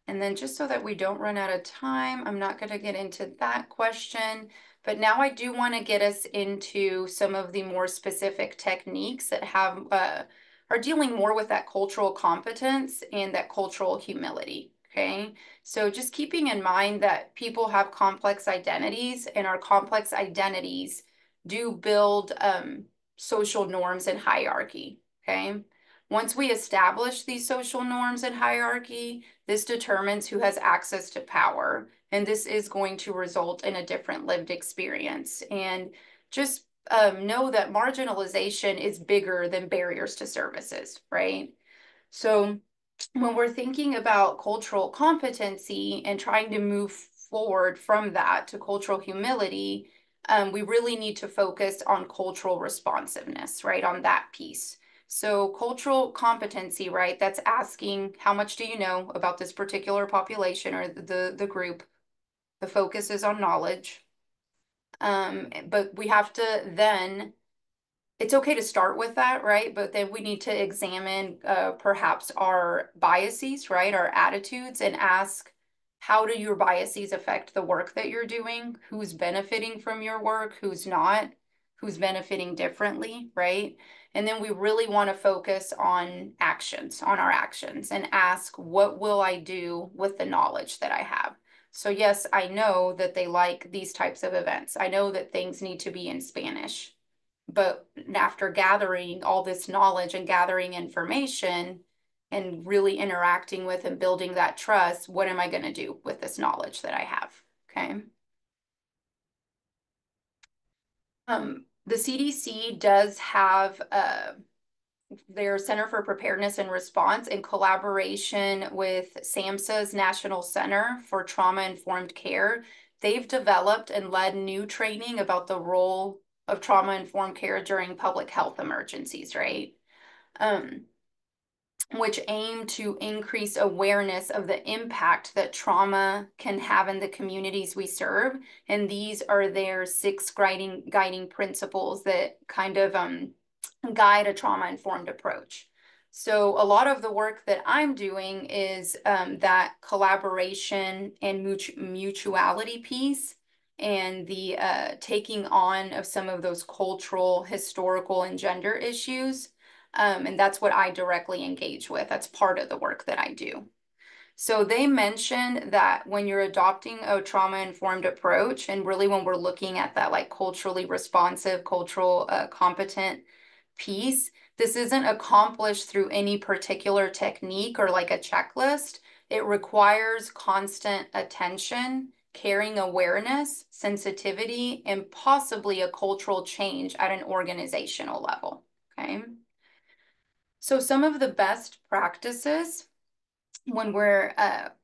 And then just so that we don't run out of time, I'm not going to get into that question. But now I do want to get us into some of the more specific techniques that are dealing more with that cultural competence and that cultural humility, okay? So just keeping in mind that people have complex identities, and our complex identities do build social norms and hierarchy, okay? Once we establish these social norms and hierarchy, this determines who has access to power, and this is going to result in a different lived experience. And just know that marginalization is bigger than barriers to services, right? So when we're thinking about cultural competency and trying to move forward from that to cultural humility, we really need to focus on cultural responsiveness, right, on that piece. So cultural competency, right, that's asking how much do you know about this particular population or the group. The focus is on knowledge. But we have to then, it's okay to start with that, right? But then we need to examine perhaps our biases, right, our attitudes, and ask, how do your biases affect the work that you're doing? Who's benefiting from your work? Who's not? Who's benefiting differently, right? And then we really want to focus on actions, on our actions, and ask, what will I do with the knowledge that I have? So yes, I know that they like these types of events. I know that things need to be in Spanish. But after gathering all this knowledge and gathering information and really interacting with and building that trust, what am I going to do with this knowledge that I have? Okay. The CDC does have their Center for Preparedness and Response in collaboration with SAMHSA's National Center for Trauma-Informed Care. They've developed and led new training about the role of trauma-informed care during public health emergencies, right? Which aim to increase awareness of the impact that trauma can have in the communities we serve. And these are their 6 guiding principles that kind of guide a trauma-informed approach. So a lot of the work that I'm doing is that collaboration and mutuality piece, and the taking on of some of those cultural, historical, and gender issues. And that's what I directly engage with. That's part of the work that I do. So they mention that when you're adopting a trauma-informed approach, and really when we're looking at that like culturally responsive, cultural competent piece, this isn't accomplished through any particular technique or like a checklist. It requires constant attention, caring awareness, sensitivity, and possibly a cultural change at an organizational level, okay? So some of the best practices when we're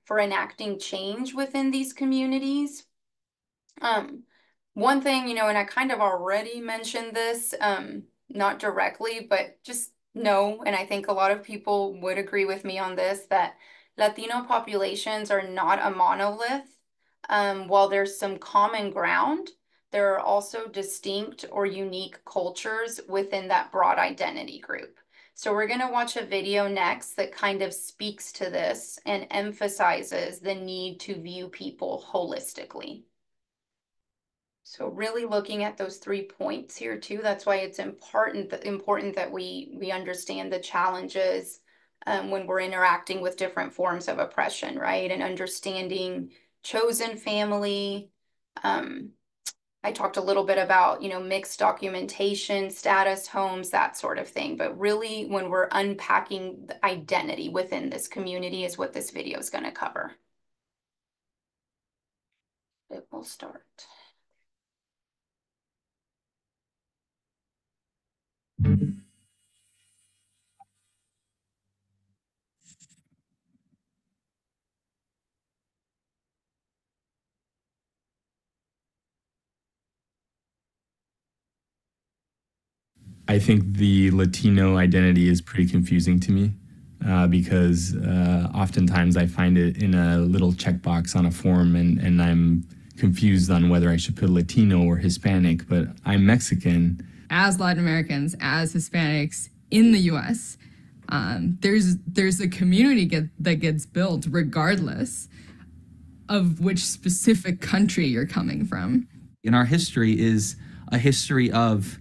for enacting change within these communities. One thing, and I kind of already mentioned this, not directly, but just know, and I think a lot of people would agree with me on this, that Latino populations are not a monolith. While there's some common ground, there are also distinct or unique cultures within that broad identity group. So we're going to watch a video next that kind of speaks to this and emphasizes the need to view people holistically. So really looking at those 3 points here too. That's why it's important that we understand the challenges when we're interacting with different forms of oppression, right? And understanding chosen family. I talked a little bit about, mixed documentation, status homes, that sort of thing. But really, when we're unpacking the identity within this community is what this video is going to cover. It will start. I think the Latino identity is pretty confusing to me because oftentimes I find it in a little checkbox on a form and I'm confused on whether I should put Latino or Hispanic, but I'm Mexican. As Latin Americans, as Hispanics in the U.S., there's a community that gets built regardless of which specific country you're coming from. In our history is a history of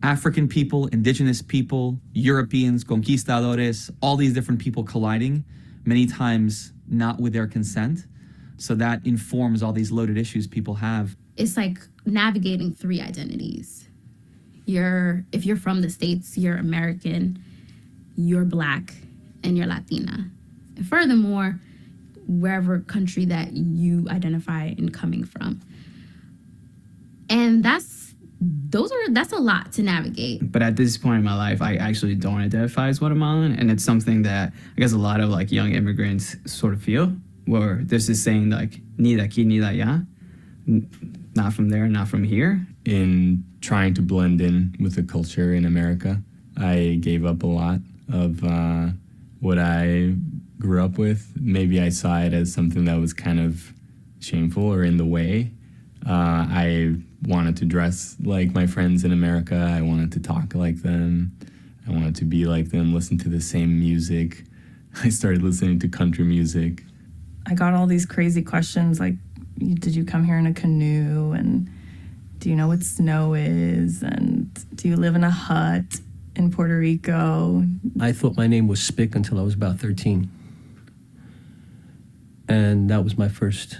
African people, indigenous people, Europeans, conquistadores, all these different people colliding, many times not with their consent. So that informs all these loaded issues people have. It's like navigating 3 identities. If you're from the States, you're American, you're Black, and you're Latina. And furthermore, wherever country that you identify in coming from. And that's a lot to navigate. But at this point in my life, I actually don't identify as Guatemalan, and it's something that I guess a lot of like young immigrants sort of feel, where there's this saying like, ni de aquí, ni de allá, not from there, not from here. In trying to blend in with the culture in America, I gave up a lot of what I grew up with. Maybe I saw it as something that was kind of shameful or in the way. I wanted to dress like my friends in America. I wanted to talk like them. I wanted to be like them, listen to the same music. I started listening to country music. I got all these crazy questions like, did you come here in a canoe? And do you know what snow is? And do you live in a hut in Puerto Rico? I thought my name was Spick until I was about 13. And that was my first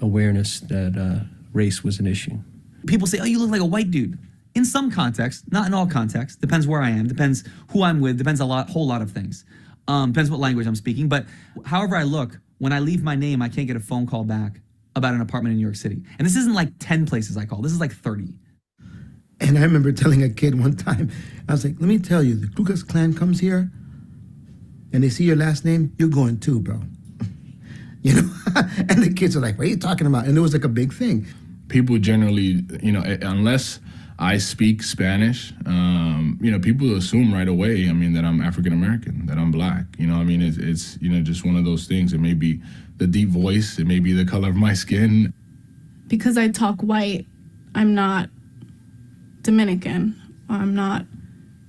awareness that race was an issue. People say, oh, you look like a white dude. In some contexts, not in all contexts, depends where I am, depends who I'm with, depends whole lot of things. Depends what language I'm speaking, but however I look, when I leave my name, I can't get a phone call back about an apartment in New York City. And this isn't like 10 places I call, this is like 30. And I remember telling a kid one time, I was like, let me tell you, the Ku Klux Klan comes here and they see your last name, you're going too, bro. And the kids are like, what are you talking about? And it was like a big thing. people generally, unless I speak Spanish, people assume right away, that I'm African American, that I'm black. It's just one of those things. It may be the deep voice, it may be the color of my skin. Because I talk white, I'm not Dominican, or I'm not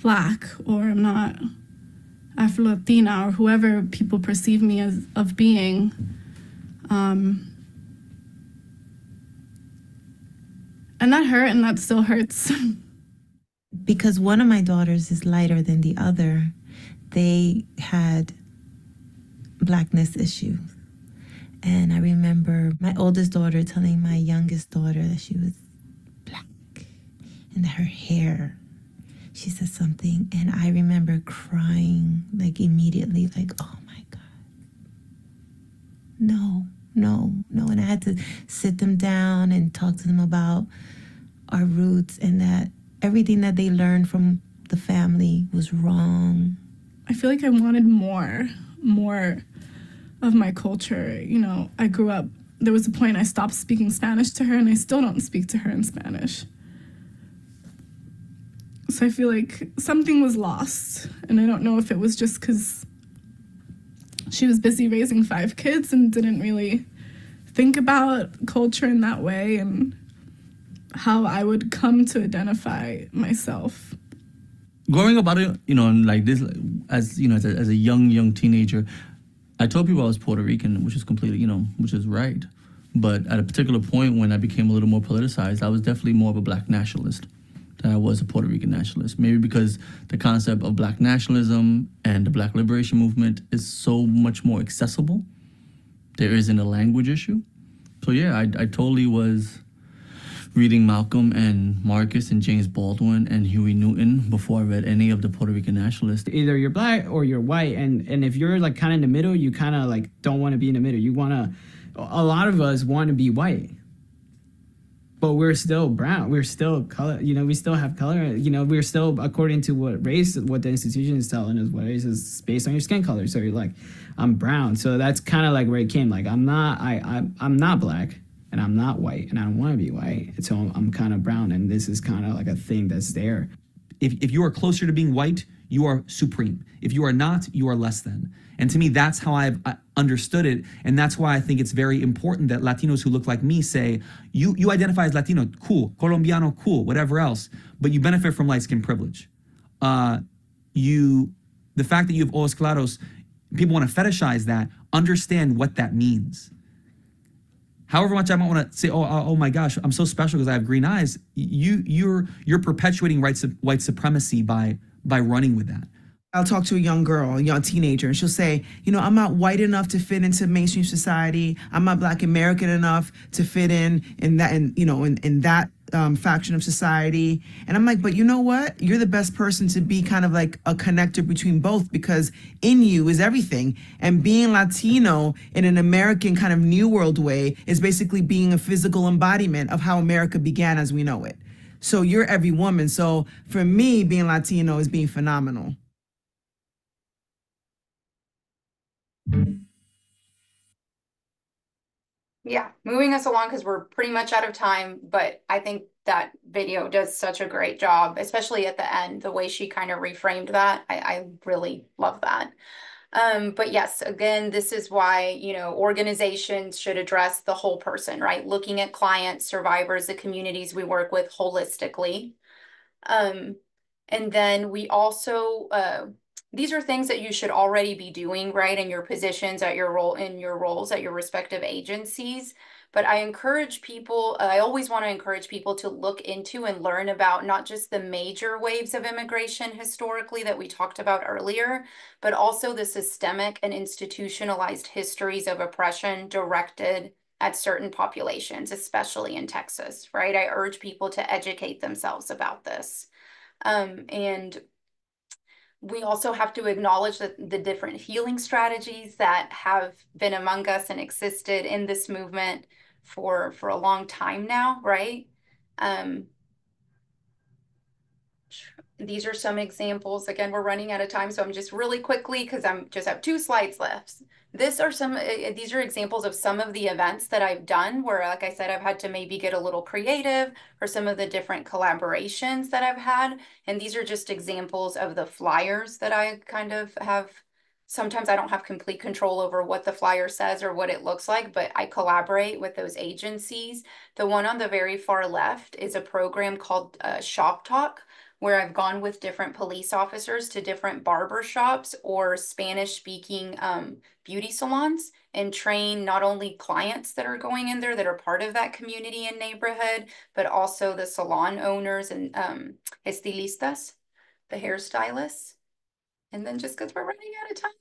black, or I'm not Afro-Latina, or whoever people perceive me as of being. And that hurt, and that still hurts. Because one of my daughters is lighter than the other, they had blackness issues. And I remember my oldest daughter telling my youngest daughter that she was black and that her hair, she said something, and I remember crying like immediately, like, oh my God. No. And I had to sit them down and talk to them about our roots and that everything that they learned from the family was wrong. I feel like I wanted more of my culture. I grew up, there was a point I stopped speaking Spanish to her, and I still don't speak to her in Spanish. So I feel like something was lost, and I don't know if it was just because she was busy raising 5 kids and didn't really think about culture in that way and how I would come to identify myself. Growing up, like this, as a young teenager, I told people I was Puerto Rican, which is completely, which is right. But at a particular point when I became a little more politicized, I was definitely more of a black nationalist than I was a Puerto Rican nationalist. Maybe because the concept of black nationalism and the black liberation movement is so much more accessible. There isn't a language issue. So yeah, I totally was reading Malcolm and Marcus and James Baldwin and Huey Newton before I read any of the Puerto Rican nationalists. Either you're black or you're white, and if you're like kind of in the middle, you kind of like don't want to be in the middle. A lot of us want to be white, but we're still brown. We're still color. We still have color. We're still, according to what the institution is telling us, what race is based on your skin color. So you're like, I'm brown. So that's kind of like where it came. Like I'm not black. And I'm not white, and I don't want to be white. So I'm kind of brown, and this is kind of like a thing that's there. If you are closer to being white, you are supreme. If you are not, you are less than. And to me, that's how I've understood it. And that's why I think it's very important that Latinos who look like me say, you identify as Latino, cool, Colombiano, cool, whatever else, but you benefit from light skin privilege. The fact that you have ojos claros, people want to fetishize that, understand what that means. However much I might want to say, oh my gosh, I'm so special because I have green eyes, you're perpetuating white supremacy by running with that. I'll talk to a young girl, a young teenager, and she'll say, I'm not white enough to fit into mainstream society. I'm not Black American enough to fit in that, in that faction of society. And I'm like, but you know what? You're the best person to be kind of like a connector between both, because in you is everything. And being Latino in an American kind of New World way is basically being a physical embodiment of how America began as we know it. So you're every woman. So for me, being Latino is being phenomenal. Yeah, moving us along because we're pretty much out of time, but I think that video does such a great job, especially at the end, the way she kind of reframed that. I really love that. But yes, again, this is why, organizations should address the whole person, right? Looking at clients, survivors, the communities we work with holistically. And then we also, these are things that you should already be doing, right, in your positions, in your roles at your respective agencies. But I encourage people, I always want to encourage people to look into and learn about not just the major waves of immigration historically that we talked about earlier, but also the systemic and institutionalized histories of oppression directed at certain populations, especially in Texas, right? I urge people to educate themselves about this. And we also have to acknowledge that the different healing strategies that have been among us and existed in this movement for a long time now, right? these are some examples. Again, we're running out of time, so I'm just really quickly, because I'm just have 2 slides left. These are examples of some of the events that I've done where, like I said, I've had to maybe get a little creative, or some of the different collaborations that I've had. And these are just examples of the flyers that I kind of have. Sometimes I don't have complete control over what the flyer says or what it looks like, but I collaborate with those agencies. The one on the very far left is a program called Shop Talk, where I've gone with different police officers to different barber shops or Spanish speaking beauty salons, and train not only clients that are going in there that are part of that community and neighborhood, but also the salon owners and estilistas, the hairstylists. And then, just because we're running out of time,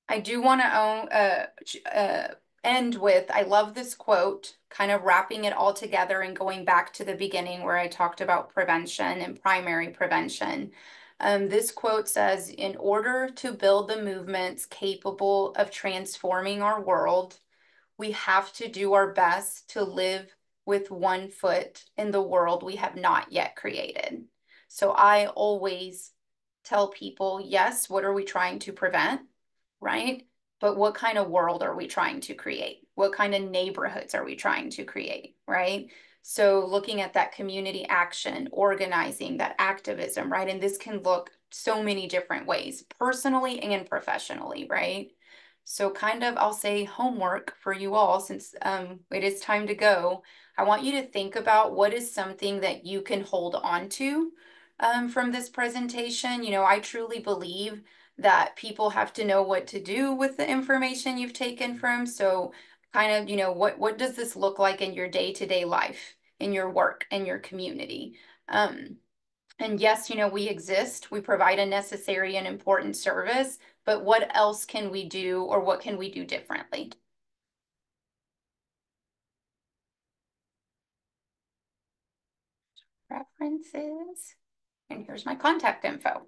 I do want to end with, I love this quote, kind of wrapping it all together and going back to the beginning where I talked about prevention and primary prevention. This quote says, "In order to build the movements capable of transforming our world, we have to do our best to live with one foot in the world we have not yet created." So I always tell people, yes, what are we trying to prevent, right? But what kind of world are we trying to create? What kind of neighborhoods are we trying to create, right? So looking at that community action, organizing, that activism, right? And this can look so many different ways, personally and professionally, right? So kind of, I'll say, homework for you all, since it is time to go. I want you to think about what is something that you can hold on to from this presentation. You know, I truly believe that people have to know what to do with the information you've taken from. So kind of, you know, what does this look like in your day-to-day life, in your work, in your community? And yes, you know, we exist, we provide a necessary and important service, but what else can we do, or what can we do differently? References, and here's my contact info.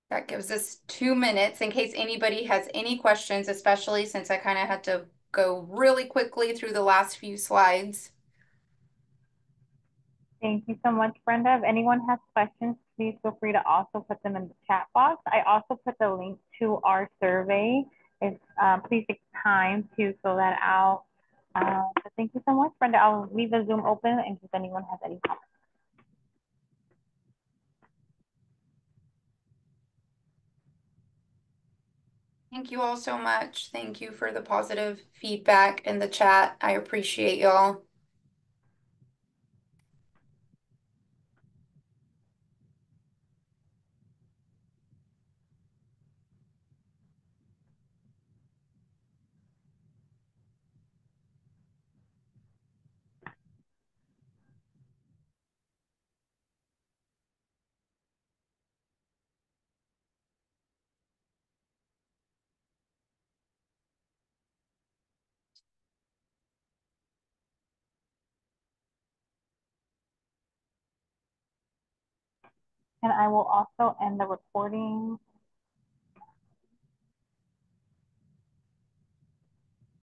That gives us 2 minutes in case anybody has any questions, especially since I kind of had to go really quickly through the last few slides. Thank you so much, Brenda. If anyone has questions, please feel free to also put them in the chat box. I also put the link to our survey. If, please take time to fill that out. So thank you so much, Brenda. I'll leave the Zoom open in case anyone has any comments. Thank you all so much. Thank you for the positive feedback in the chat. I appreciate y'all. And I will also end the recording